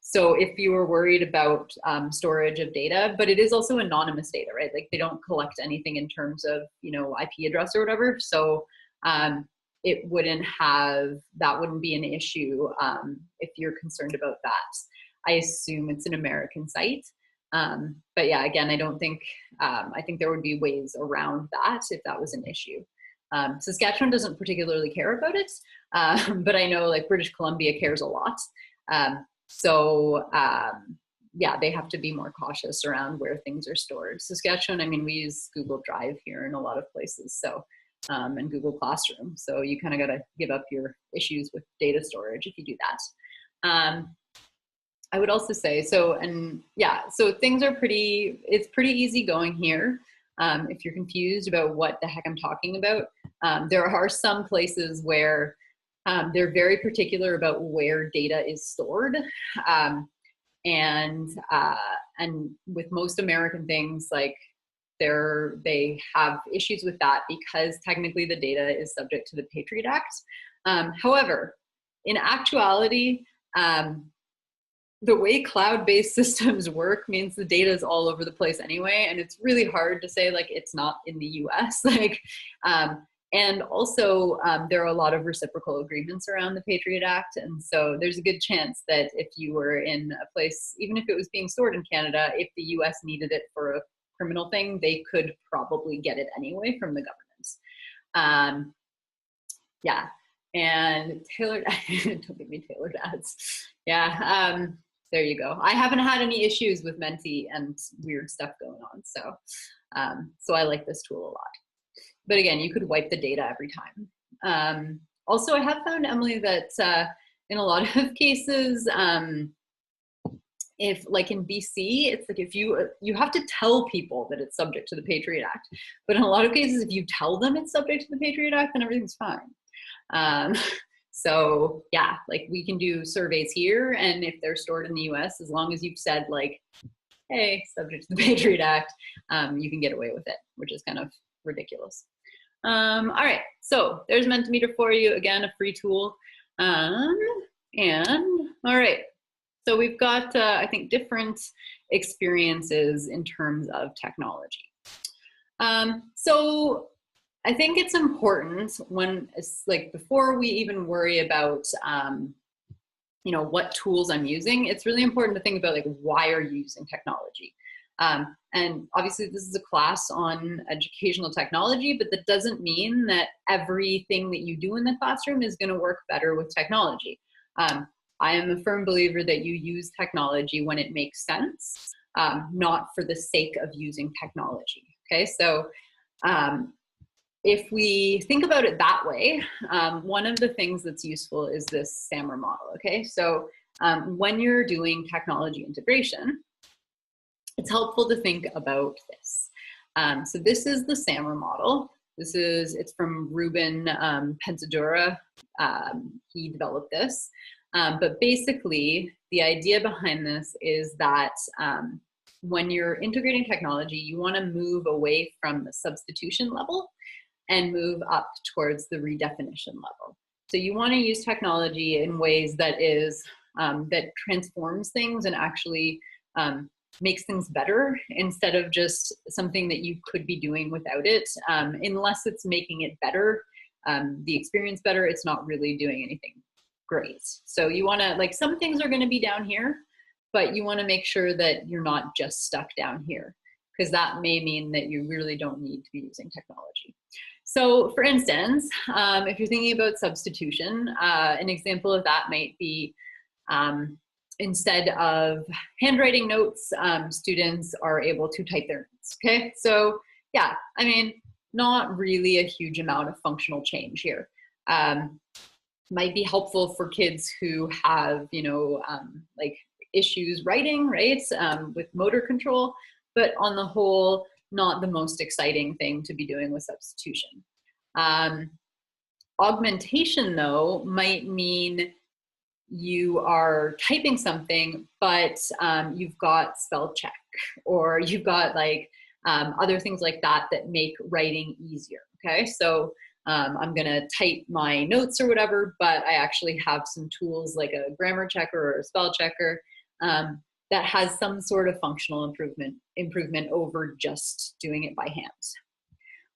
So if you were worried about storage of data, but it is also anonymous data, right? Like they don't collect anything in terms of, you know, IP address or whatever. So it wouldn't be an issue if you're concerned about that. I assume it's an American site. But yeah, again, I don't think, I think there would be ways around that if that was an issue. Saskatchewan doesn't particularly care about it, but I know like British Columbia cares a lot. yeah, they have to be more cautious around where things are stored. Saskatchewan, I mean, we use Google Drive here in a lot of places, so, and Google Classroom. So you kind of got to give up your issues with data storage if you do that. I would also say, so, and yeah, so things are it's pretty easy going here. If you're confused about what the heck I'm talking about, there are some places where they're very particular about where data is stored. And with most American things, like they have issues with that because technically the data is subject to the Patriot Act. However, in actuality, the way cloud-based systems work means the data is all over the place anyway, and it's really hard to say like it's not in the US. Like, and also there are a lot of reciprocal agreements around the Patriot Act, and so there's a good chance that if you were in a place, even if it was being stored in Canada, if the US needed it for a criminal thing, they could probably get it anyway from the government. Yeah, and tailored, don't give me tailored ads. Yeah, there you go. I haven't had any issues with Menti and weird stuff going on, so so I like this tool a lot. But again, you could wipe the data every time. Also, I have found, Emily, that in a lot of cases, if like in BC, it's like if you have to tell people that it's subject to the Patriot Act, but in a lot of cases, if you tell them it's subject to the Patriot Act, then everything's fine. So yeah, like we can do surveys here, and if they're stored in the US, as long as you've said like, hey, subject to the Patriot Act, you can get away with it, which is kind of ridiculous. All right, so there's Mentimeter for you. Again, a free tool. And all right, so we've got, I think, different experiences in terms of technology. So I think it's important when it's like before we even worry about you know, what tools I'm using, it's really important to think about like why are you using technology. And obviously this is a class on educational technology, but that doesn't mean that everything that you do in the classroom is going to work better with technology. I am a firm believer that you use technology when it makes sense, not for the sake of using technology. Okay, so if we think about it that way, one of the things that's useful is this SAMR model. Okay, so when you're doing technology integration, it's helpful to think about this. So this is the SAMR model. It's from Ruben Pensadura. He developed this. But basically, the idea behind this is that when you're integrating technology, you want to move away from the substitution level and move up towards the redefinition level. So you want to use technology in ways that is that transforms things and actually makes things better instead of just something that you could be doing without it. Unless it's making it better, the experience better, it's not really doing anything great. So you want to, like, some things are going to be down here, but you want to make sure that you're not just stuck down here, because that may mean that you really don't need to be using technology. So for instance, if you're thinking about substitution, an example of that might be instead of handwriting notes, students are able to type their notes, okay? So yeah, I mean, not really a huge amount of functional change here. Might be helpful for kids who have, you know, like issues writing, right, with motor control, but on the whole, not the most exciting thing to be doing with substitution. Augmentation, though, might mean you are typing something, but you've got spell check, or you've got like other things like that that make writing easier, okay? So I'm gonna type my notes or whatever, but I actually have some tools like a grammar checker or a spell checker that has some sort of functional improvement over just doing it by hand.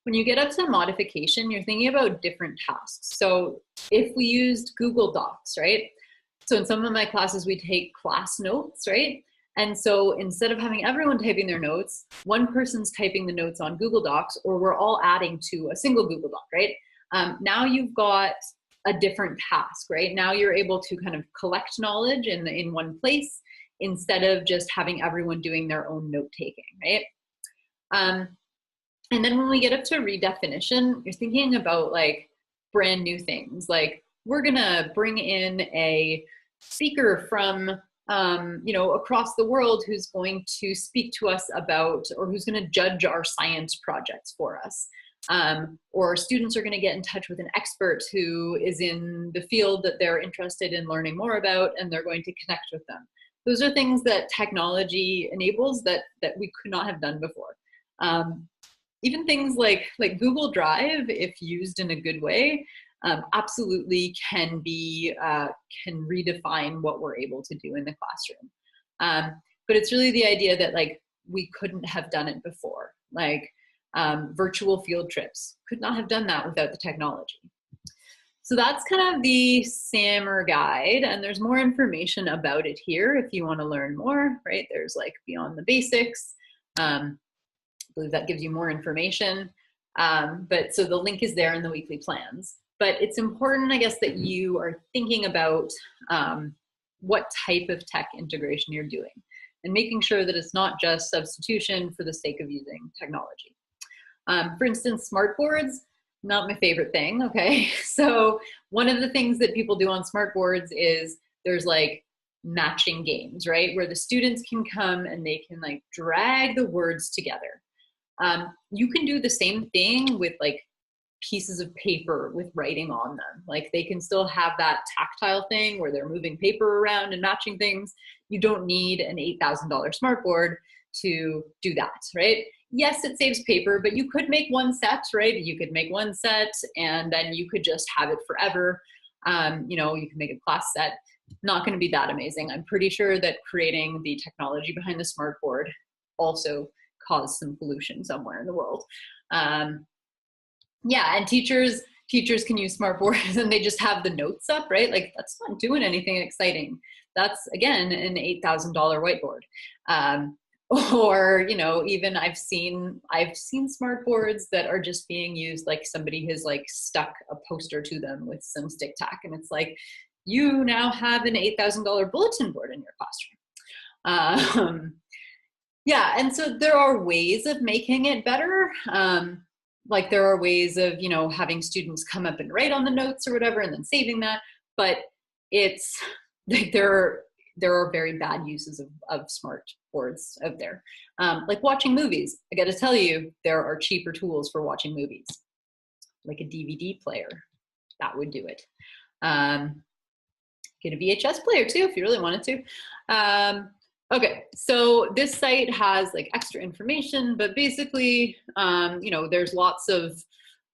When you get up to modification, you're thinking about different tasks. So if we used Google Docs, right? So in some of my classes, we take class notes, right? And so instead of having everyone typing their notes, one person's typing the notes on Google Docs, or we're all adding to a single Google Doc, right? Now you've got a different task, right? Now you're able to kind of collect knowledge in one place instead of just having everyone doing their own note taking, right? And then when we get up to redefinition, you're thinking about like brand new things. Like we're gonna bring in a speaker from across the world who's going to speak to us about, or who's going to judge our science projects for us. Or students are going to get in touch with an expert who is in the field that they're interested in learning more about, and they're going to connect with them. Those are things that technology enables that we could not have done before. Even things like Google Drive, if used in a good way, absolutely can redefine what we're able to do in the classroom. But it's really the idea that like we couldn't have done it before. Like virtual field trips, could not have done that without the technology. So that's kind of the SAMR guide, and there's more information about it here if you want to learn more, right? There's like Beyond the Basics. I believe that gives you more information. But so the link is there in the weekly plans. But it's important, I guess, that you are thinking about what type of tech integration you're doing and making sure that it's not just substitution for the sake of using technology. For instance, smart boards, not my favorite thing, okay? So one of the things that people do on smart boards is there's like matching games, right? Where the students can come and they can like drag the words together. You can do the same thing with like pieces of paper with writing on them. Like they can still have that tactile thing where they're moving paper around and matching things. You don't need an $8,000 smart board to do that, right? Yes, it saves paper, but you could make one set, right? You could make one set and then you could just have it forever. You can make a class set. Not going to be that amazing. I'm pretty sure that creating the technology behind the smart board also caused some pollution somewhere in the world. Yeah, and teachers can use smart boards and they just have the notes up, right? Like that's not doing anything exciting. That's again an $8,000 whiteboard. Or even I've seen smart boards that are just being used like somebody has like stuck a poster to them with some stick tack, and it's like you now have an $8,000 bulletin board in your classroom. Yeah, and so there are ways of making it better. Like there are ways of having students come up and write on the notes or whatever and then saving that, but it's like there are very bad uses of smart boards out there. Like watching movies. I got to tell you, there are cheaper tools for watching movies, like a DVD player. That would do it. Get a VHS player too if you really wanted to. Okay, so this site has like extra information, but basically, there's lots of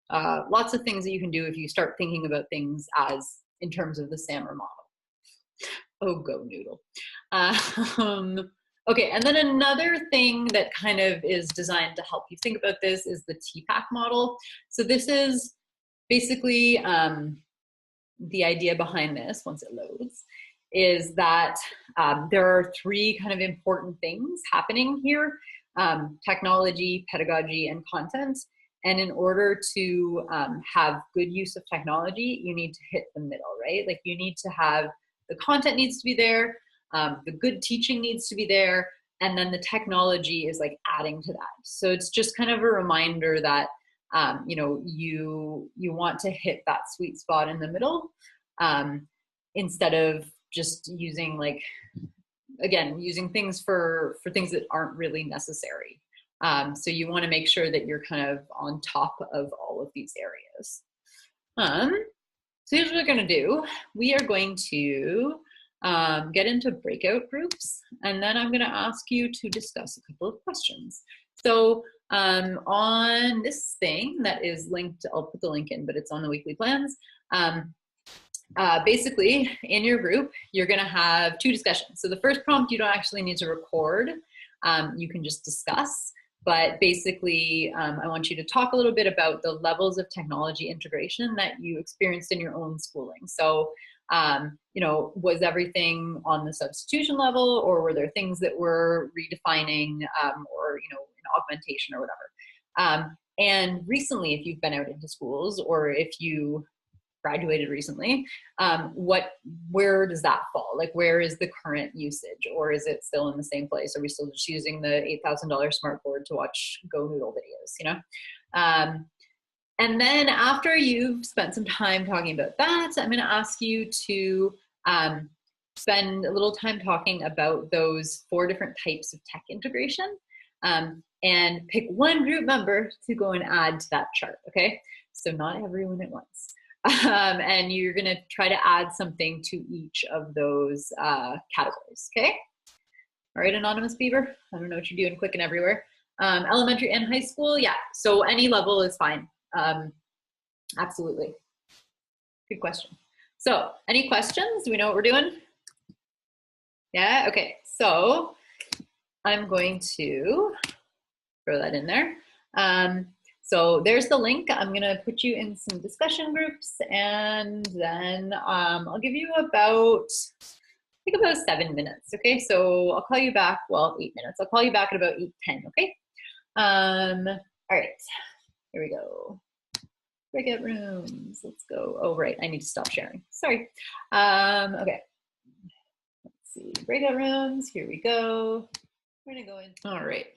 things that you can do if you start thinking about things as in terms of the SAMR model. Oh, go noodle. Okay, and then another thing that kind of is designed to help you think about this is the TPAC model. So this is basically the idea behind this, once it loads, is that there are three kind of important things happening here: technology, pedagogy, and content. And in order to have good use of technology, you need to hit the middle, right? Like you need to have, the content needs to be there, the good teaching needs to be there, and then the technology is like adding to that. So it's just kind of a reminder that you want to hit that sweet spot in the middle, instead of just using using things for things that aren't really necessary. So you want to make sure that you're kind of on top of all of these areas. So here's what we're going to do. We are going to get into breakout groups, and then I'm going to ask you to discuss a couple of questions. So on this thing that is linked, I'll put the link in, but it's on the weekly plans. Basically, in your group, you're going to have two discussions. So the first prompt, you don't actually need to record. You can just discuss. But basically, I want you to talk a little bit about the levels of technology integration that you experienced in your own schooling. So, was everything on the substitution level, or were there things that were redefining, or, an augmentation or whatever? And recently, if you've been out into schools, or if you graduated recently, where does that fall? Like, where is the current usage, or is it still in the same place? Are we still just using the $8,000 smart board to watch Go Noodle videos, you know? And then after you've spent some time talking about that, I'm going to ask you to spend a little time talking about those 4 different types of tech integration, and pick one group member to go and add to that chart, okay? So not everyone at once. And you're going to try to add something to each of those categories, okay? All right, Anonymous Beaver, I don't know what you're doing, clicking everywhere. Elementary and high school, yeah, so any level is fine. Absolutely. Good question. So any questions? Do we know what we're doing? Yeah, okay. So I'm going to throw that in there. So there's the link. I'm gonna put you in some discussion groups, and then I'll give you about, I think about 7 minutes, okay? So I'll call you back, well, 8 minutes. I'll call you back at about 8:10, okay? All right, here we go. Breakout rooms, let's go. Oh, right, I need to stop sharing, sorry. Okay, let's see, breakout rooms, here we go. We're gonna go in. All right,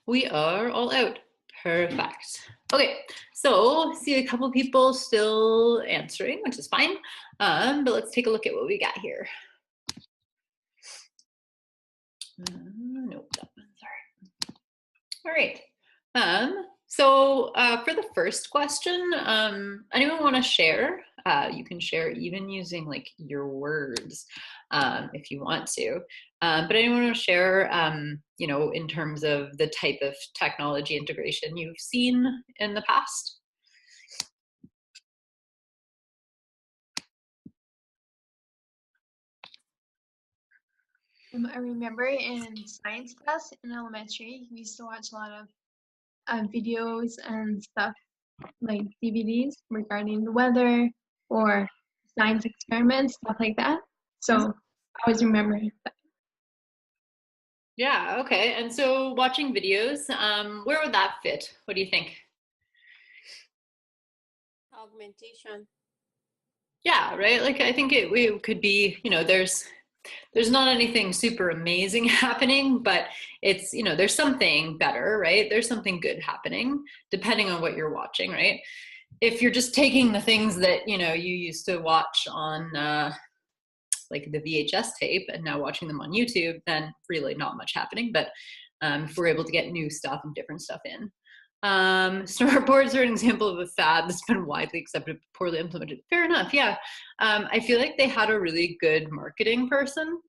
we are all out. Perfect. Okay, so see a couple people still answering, which is fine. But let's take a look at what we got here. Nope, that one, sorry. All right. So for the first question, anyone want to share? You can share even using like your words if you want to. But anyone want to share, you know, in terms of the type of technology integration you've seen in the past? I remember in science class in elementary, we used to watch a lot of videos and stuff like DVDs regarding the weather or science experiments, stuff like that. So I always remember that. Yeah, okay. And so watching videos, where would that fit? What do you think? Augmentation. Yeah, right. Like I think it could be, you know, there's not anything super amazing happening, but it's, you know, there's something better, right? There's something good happening depending on what you're watching, right? If you're just taking the things that, you know, you used to watch on like the VHS tape and now watching them on YouTube, then really not much happening. But if we're able to get new stuff and different stuff in. Smart boards are an example of a fad that's been widely accepted, but poorly implemented. Fair enough, yeah. I feel like they had a really good marketing person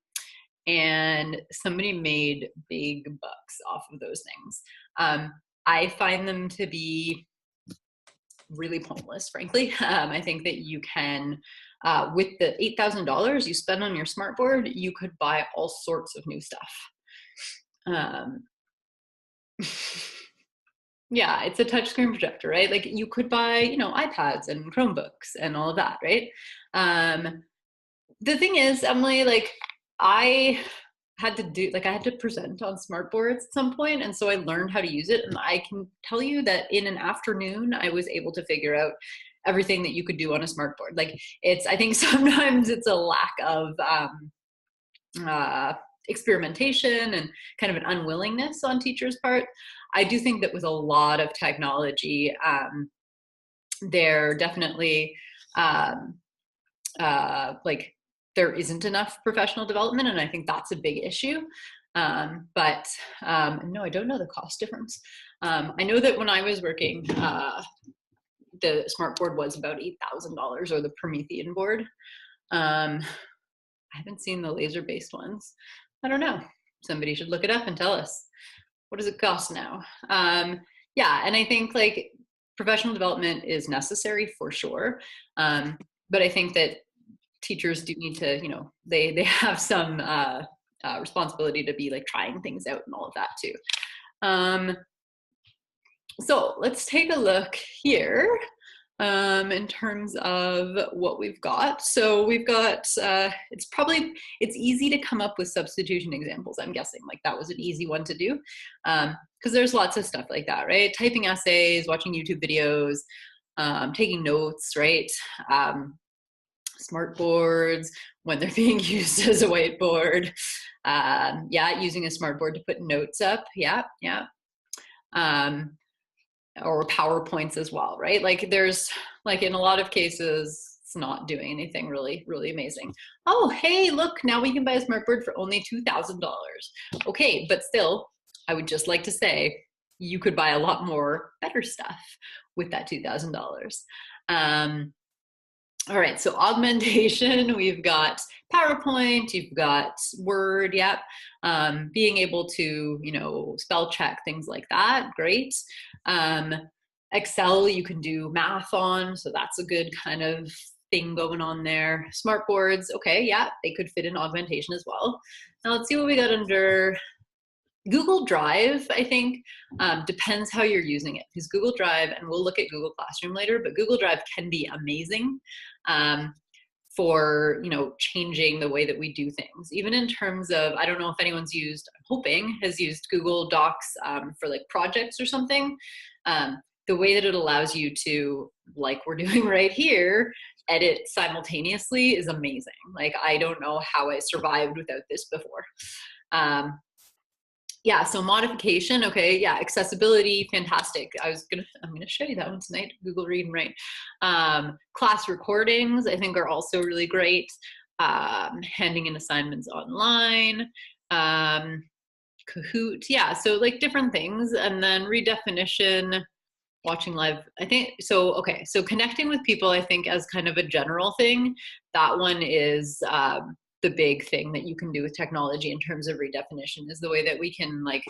and somebody made big bucks off of those things. I find them to be really pointless, frankly. I think that you can, with the $8,000 you spend on your smart board, you could buy all sorts of new stuff. Yeah, it's a touchscreen projector, right? Like you could buy, you know, iPads and Chromebooks and all of that, right? The thing is, Emily, like I had to present on smart boards at some point, and so I learned how to use it, and I can tell you that in an afternoon I was able to figure out everything that you could do on a smart board. Like I think sometimes it's a lack of experimentation and kind of an unwillingness on teachers' part. I do think that with a lot of technology, there definitely like there isn't enough professional development, and I think that's a big issue. But no, I don't know the cost difference. I know that when I was working, the smart board was about $8,000, or the Promethean board. I haven't seen the laser-based ones. I don't know. Somebody should look it up and tell us. What does it cost now? Yeah, and I think like professional development is necessary for sure. But I think that teachers do need to, you know, they have some responsibility to be like trying things out and all of that too. So let's take a look here in terms of what we've got. So we've got, it's easy to come up with substitution examples, I'm guessing. Like that was an easy one to do because there's lots of stuff like that, right? Typing essays, watching YouTube videos, taking notes, right? Smart boards, when they're being used as a whiteboard. Yeah, using a smart board to put notes up. Yeah. Or PowerPoints as well, right? Like there's, like in a lot of cases, it's not doing anything really, really amazing. Oh, hey, look, now we can buy a smart board for only $2,000. Okay, but still, I would just like to say, you could buy a lot more better stuff with that $2,000. All right, so augmentation, we've got PowerPoint, you've got Word, yep. Being able to, you know, spell check, things like that, great. Excel, you can do math on, so that's a good kind of thing going on there. Smart boards, okay, yeah, they could fit in augmentation as well. Now let's see what we got under Google Drive. I think depends how you're using it, because Google Drive, and we'll look at Google Classroom later, but Google Drive can be amazing for, you know, changing the way that we do things. Even in terms of, I don't know if anyone's used, I'm hoping, has used Google Docs for like projects or something. The way that it allows you to, like we're doing right here, edit simultaneously is amazing. Like, I don't know how I survived without this before. Yeah, so modification, okay, yeah, accessibility, fantastic. I'm gonna show you that one tonight, Google Read and Write. Class recordings, I think, are also really great. Handing in assignments online. Kahoot, yeah, so like different things. And then redefinition, watching live, I think, so, okay, so connecting with people, I think, as kind of a general thing, that one is the big thing that you can do with technology in terms of redefinition, is the way that we can like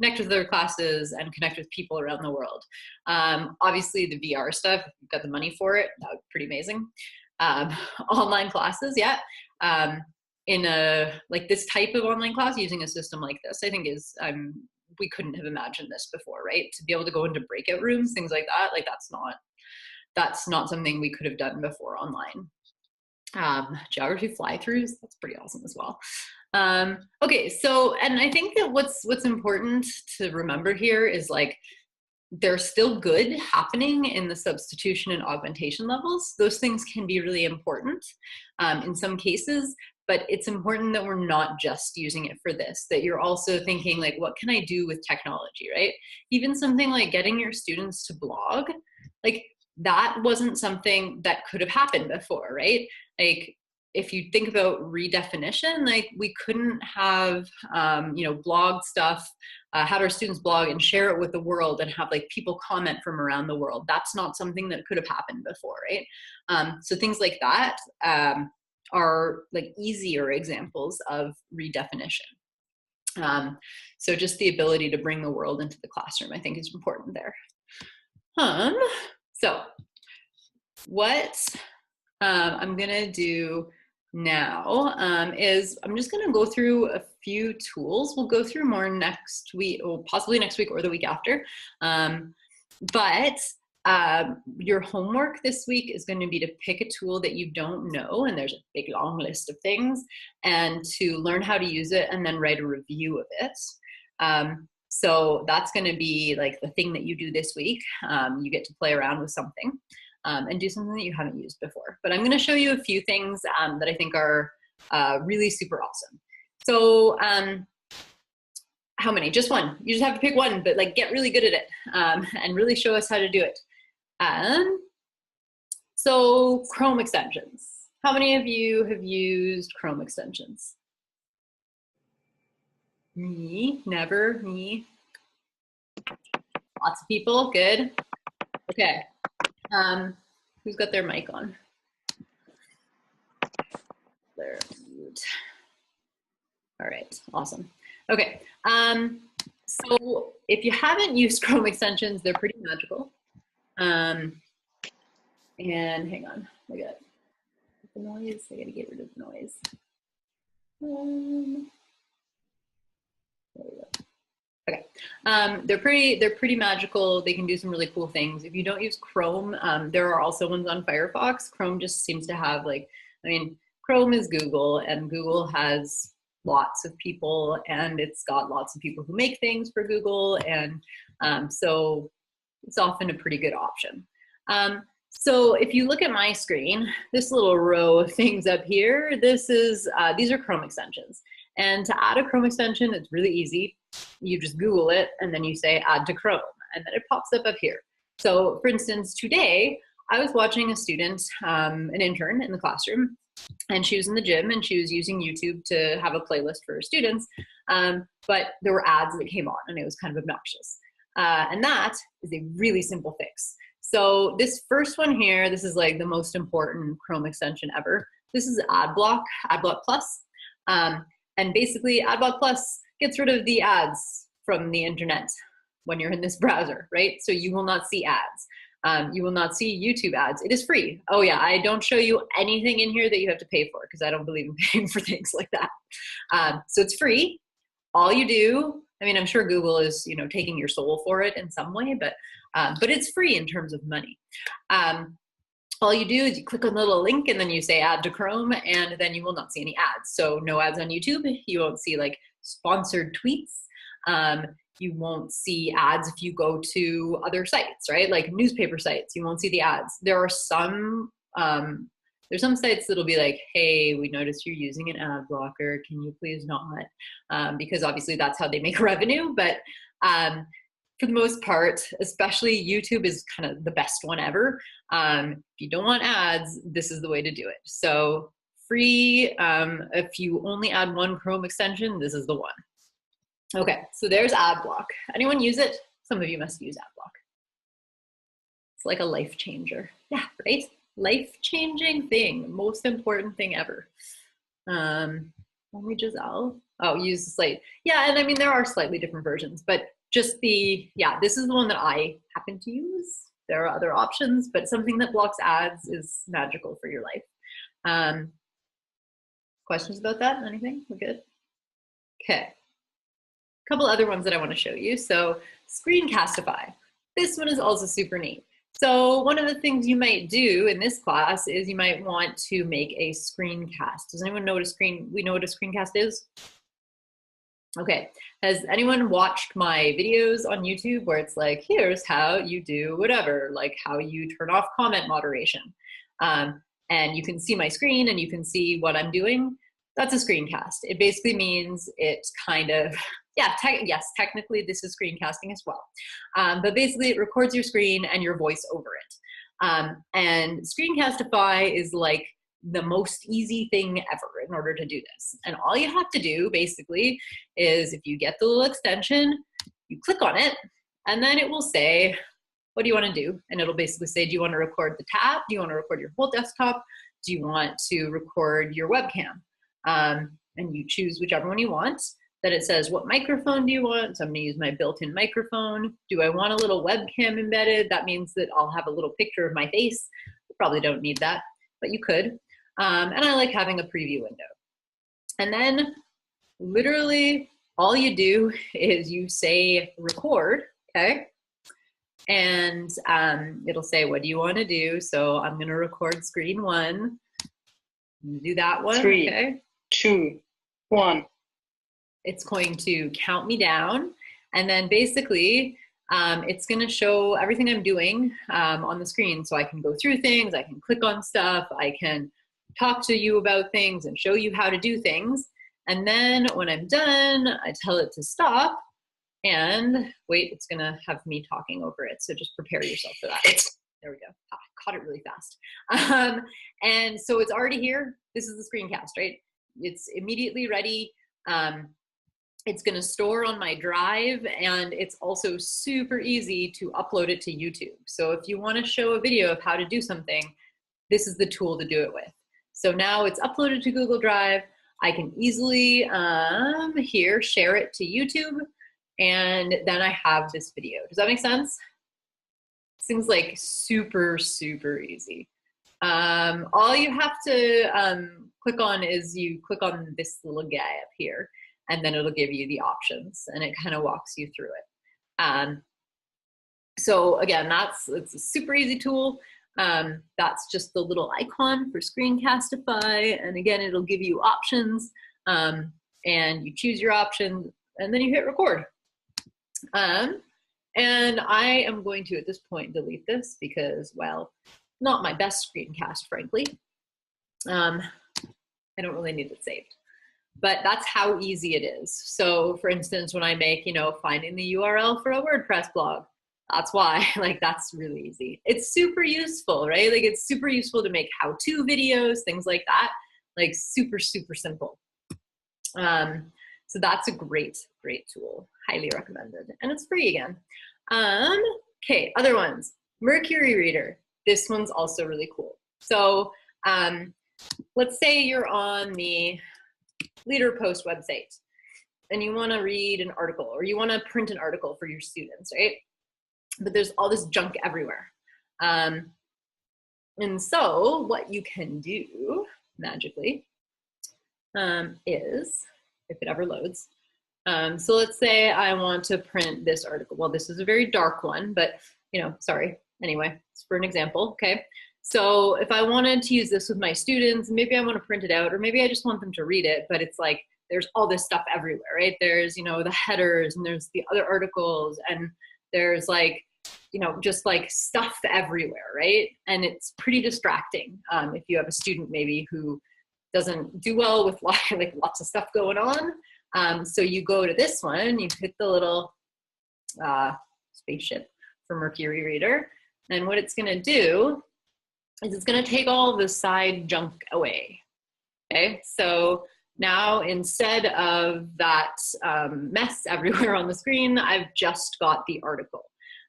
connect with other classes and connect with people around the world. Obviously the VR stuff, if you've got the money for it, that would be pretty amazing. Online classes, yeah. In a, like this type of online class, using a system like this, I think is, we couldn't have imagined this before, right? To be able to go into breakout rooms, things like that, like that's not something we could have done before online. Geography fly-throughs, that's pretty awesome as well. Okay, so, and I think that what's important to remember here is like, there's still good happening in the substitution and augmentation levels. Those things can be really important in some cases, but it's important that we're not just using it for this, that you're also thinking like, what can I do with technology, right? Even something like getting your students to blog, like that wasn't something that could have happened before, right? Like, if you think about redefinition, like we couldn't have, you know, blog stuff, had our students blog and share it with the world and have like people comment from around the world. That's not something that could have happened before, right? So things like that are like easier examples of redefinition. So just the ability to bring the world into the classroom, I think, is important there. So what I'm gonna do now is I'm just gonna go through a few tools. We'll go through more next week, or possibly next week or the week after. But your homework this week is going to be to pick a tool that you don't know, and there's a big long list of things, and to learn how to use it and then write a review of it. So that's going to be like the thing that you do this week. You get to play around with something and do something that you haven't used before. But I'm going to show you a few things that I think are really super awesome. So how many? Just one. You just have to pick one, but like get really good at it and really show us how to do it. So Chrome extensions. How many of you have used Chrome extensions? Me, never, me. Lots of people, good. Okay, who's got their mic on? They're mute. All right, awesome. Okay, so if you haven't used Chrome extensions, they're pretty magical. And hang on, I got the noise. I gotta get rid of the noise. There we go. Okay, they're pretty magical. They can do some really cool things. If you don't use Chrome, there are also ones on Firefox. Chrome just seems to have like, I mean, Chrome is Google, and Google has lots of people, and it's got lots of people who make things for Google, and so it's often a pretty good option. So if you look at my screen, this little row of things up here, this is, these are Chrome extensions. And to add a Chrome extension, it's really easy. You just Google it and then you say add to Chrome and then it pops up here. So for instance, today I was watching a student, an intern in the classroom, and she was in the gym and she was using YouTube to have a playlist for her students. But there were ads that came on and it was kind of obnoxious. And that is a really simple fix. So this first one here, this is like the most important Chrome extension ever. This is Adblock Plus. And basically Adblock Plus gets rid of the ads from the internet when you're in this browser, right? So you will not see ads. You will not see YouTube ads. It is free. Oh yeah, I don't show you anything in here that you have to pay for because I don't believe in paying for things like that. So it's free. All you do, I mean, I'm sure Google is, you know, taking your soul for it in some way, but it's free in terms of money. All you do is you click on the little link and then you say add to Chrome and then you will not see any ads. So no ads on YouTube. You won't see like sponsored tweets. You won't see ads if you go to other sites, right? Like newspaper sites, you won't see the ads. There's some sites that'll be like, hey, we noticed you're using an ad blocker. Can you please not? Because obviously that's how they make revenue. But for the most part, especially YouTube is kind of the best one ever. If you don't want ads, this is the way to do it. So free, if you only add one Chrome extension, this is the one. Okay, so there's Adblock. Anyone use it? Some of you must use Adblock. It's like a life changer. Yeah, right? Life-changing thing, most important thing ever. Only Giselle. Oh, use the slate. Yeah, and I mean, there are slightly different versions, but just this is the one that I happen to use. There are other options, but something that blocks ads is magical for your life. Questions about that? Anything? We're good? Okay. A couple other ones that I want to show you. So Screencastify. This one is also super neat. So one of the things you might do in this class is you might want to make a screencast. Does anyone know what we know what a screencast is? Okay, has anyone watched my videos on YouTube where it's like, here's how you do whatever, like how you turn off comment moderation. And you can see my screen and you can see what I'm doing. That's a screencast. It basically means it kind of, yes, technically this is screencasting as well. But basically it records your screen and your voice over it. And Screencastify is like the most easy thing ever in order to do this. And all you have to do basically is if you get the little extension, you click on it and then it will say, what do you want to do? And it'll basically say, do you want to record the tab? Do you want to record your whole desktop? Do you want to record your webcam? And you choose whichever one you want. Then it says, what microphone do you want? So I'm gonna use my built-in microphone. Do I want a little webcam embedded? That means that I'll have a little picture of my face. You probably don't need that, but you could. And I like having a preview window. And then literally all you do is you say record, okay? And it'll say, what do you want to do? So I'm gonna record screen one. Do that one, 3, okay? 2, 1. It's going to count me down. And then basically, it's going to show everything I'm doing on the screen. So I can go through things, I can click on stuff, I can talk to you about things and show you how to do things. And then when I'm done, I tell it to stop. And wait, it's going to have me talking over it. So just prepare yourself for that. There we go. Ah, caught it really fast. And so it's already here. This is the screencast, right? It's immediately ready. It's going to store on my drive, and it's also super easy to upload it to YouTube. So if you want to show a video of how to do something, this is the tool to do it with. So now it's uploaded to Google Drive. I can easily here share it to YouTube, and then I have this video. Does that make sense? Seems like super, super easy. All you have to click on is you click on this little guy up here, and then it'll give you the options, and it kind of walks you through it. So again, it's a super easy tool. That's just the little icon for Screencastify, and again, it'll give you options, and you choose your option, and then you hit record. And I am going to, at this point, delete this because, well, not my best screencast, frankly. I don't really need it saved. But that's how easy it is. So for instance, when I make, you know, finding the URL for a WordPress blog, that's why, like, that's really easy. It's super useful, right? Like, it's super useful to make how-to videos, things like that, like super, super simple. So that's a great, great tool. Highly recommended. And it's free again. Okay, other ones. Mercury Reader. This one's also really cool. So let's say you're on the Leader Post website and you want to read an article, or you want to print an article for your students, right? But there's all this junk everywhere. And so what you can do magically is, if it ever loads, so let's say I want to print this article. Well, this is a very dark one, but, you know, sorry. Anyway, it's for an example, okay? So if I wanted to use this with my students, maybe I want to print it out, or maybe I just want them to read it, but it's like, there's all this stuff everywhere, right? There's, you know, the headers, and there's the other articles, and there's like, you know, just like stuff everywhere, right? And it's pretty distracting if you have a student maybe who doesn't do well with like lots of stuff going on. So you go to this one, you hit the little spaceship for Mercury Reader, and what it's gonna do is it's gonna take all the side junk away, okay? So now instead of that mess everywhere on the screen, I've just got the article.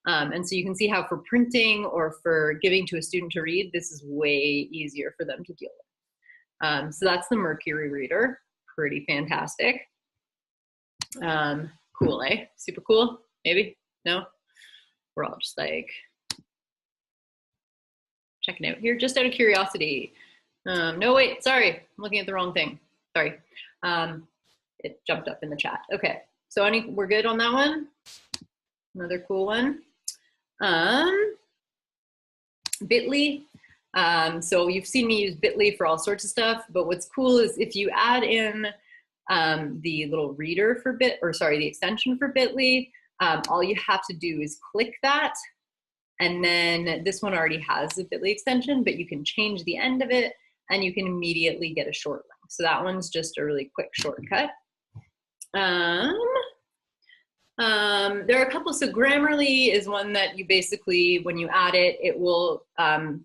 And so you can see how for printing or for giving to a student to read, this is way easier for them to deal with. So that's the Mercury Reader, pretty fantastic. Cool, eh? Super cool, maybe? No? We're all just like checking out here, just out of curiosity. No, wait, sorry, I'm looking at the wrong thing. Sorry, it jumped up in the chat. Okay, so we're good on that one? Another cool one. Bitly. So you've seen me use Bitly for all sorts of stuff, but what's cool is if you add in the little reader for the extension for Bitly, all you have to do is click that, and then this one already has a Bitly extension, but you can change the end of it and you can immediately get a short link. So that one's just a really quick shortcut. There are a couple, so Grammarly is one that you basically, when you add it, it will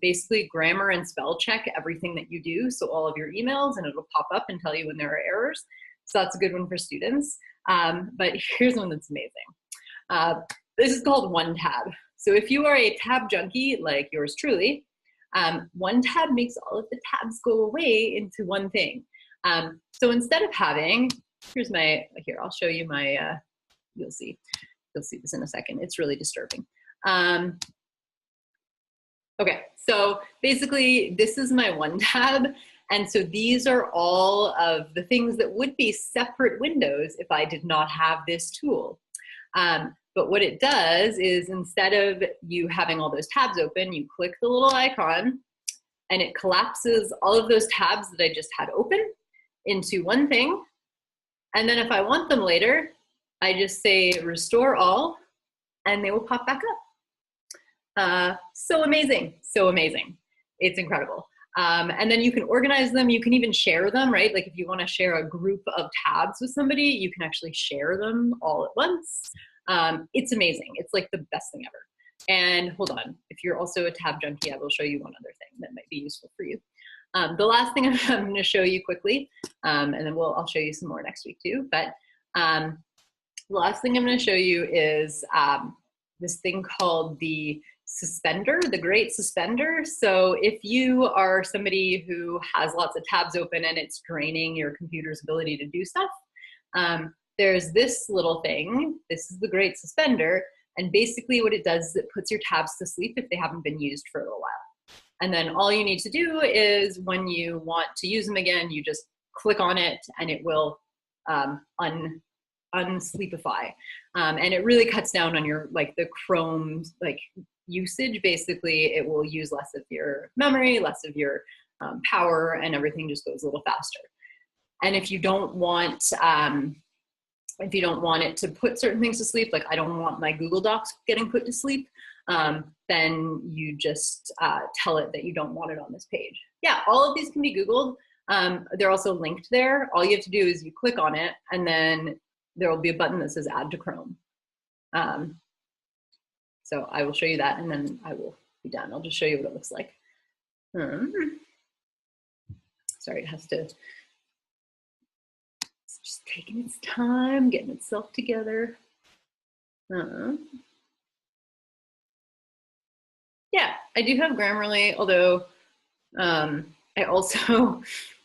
basically grammar and spell check everything that you do, so all of your emails, and it'll pop up and tell you when there are errors. So that's a good one for students. But here's one that's amazing. This is called One Tab. So if you are a tab junkie like yours truly, One Tab makes all of the tabs go away into one thing. So instead of having, here, I'll show you my, you'll see this in a second. It's really disturbing. Okay, so basically this is my One Tab. And so these are all of the things that would be separate windows if I did not have this tool. But what it does is instead of you having all those tabs open, you click the little icon and it collapses all of those tabs that I just had open into one thing. And then if I want them later, I just say restore all and they will pop back up. So amazing, so amazing. It's incredible. And then you can organize them. You can even share them, right? Like if you want to share a group of tabs with somebody, you can actually share them all at once. It's amazing. It's like the best thing ever. And hold on, if you're also a tab junkie, I will show you one other thing that might be useful for you. The last thing I'm going to show you quickly, and then I'll show you some more next week too. But the last thing I'm going to show you is this thing called the suspender, the great suspender. So if you are somebody who has lots of tabs open and it's draining your computer's ability to do stuff, there's this little thing. This is the great suspender. And basically what it does is it puts your tabs to sleep if they haven't been used for a little while. And then all you need to do is when you want to use them again, you just click on it and it will unsleepify. And it really cuts down on your, like the Chrome, like usage. Basically, it will use less of your memory, less of your power, and everything just goes a little faster. And if you don't want if you don't want it to put certain things to sleep, like I don't want my Google Docs getting put to sleep, then you just tell it that you don't want it on this page. Yeah, all of these can be Googled. They're also linked there. All you have to do is you click on it, and then there will be a button that says Add to Chrome. So I will show you that, and then I will be done. I'll just show you what it looks like. Sorry, it has to, it's just taking its time, getting itself together. Yeah, I do have Grammarly, although I also,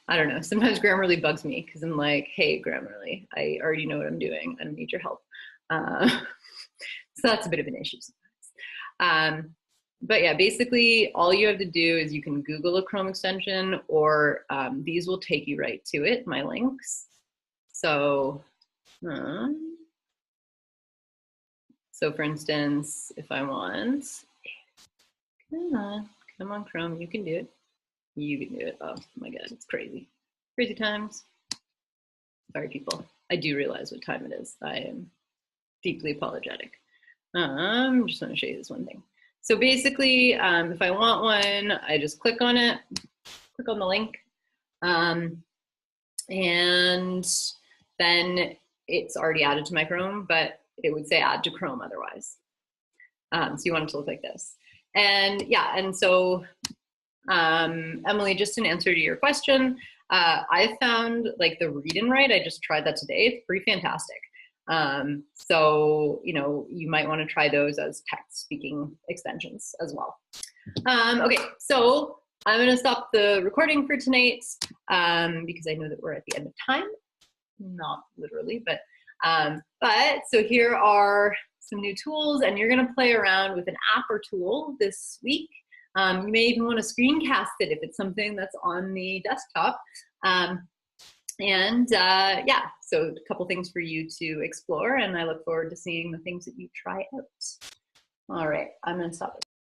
I don't know, sometimes Grammarly bugs me because I'm like, hey, Grammarly, I already know what I'm doing. I don't need your help. So that's a bit of an issue sometimes. But yeah, basically all you have to do is you can Google a Chrome extension, or these will take you right to it, my links. So, so for instance, if I want, come on Chrome, you can do it. You can do it. Oh my God, it's crazy. Crazy times. Sorry, people. I do realize what time it is. I am deeply apologetic. Just want to show you this one thing. So basically, if I want one, I just click on it, click on the link, and then it's already added to my Chrome, but it would say add to Chrome otherwise. So you want it to look like this. And yeah, and so Emily, just in answer to your question, I found like the read and write, I just tried that today. It's pretty fantastic. So, you know, you might want to try those as text speaking extensions as well. Okay, so I'm going to stop the recording for tonight because I know that we're at the end of time. Not literally, but so here are some new tools, and you're going to play around with an app or tool this week. You may even want to screencast it if it's something that's on the desktop. Yeah, so a couple things for you to explore, and I look forward to seeing the things that you try out. All right, I'm going to stop it.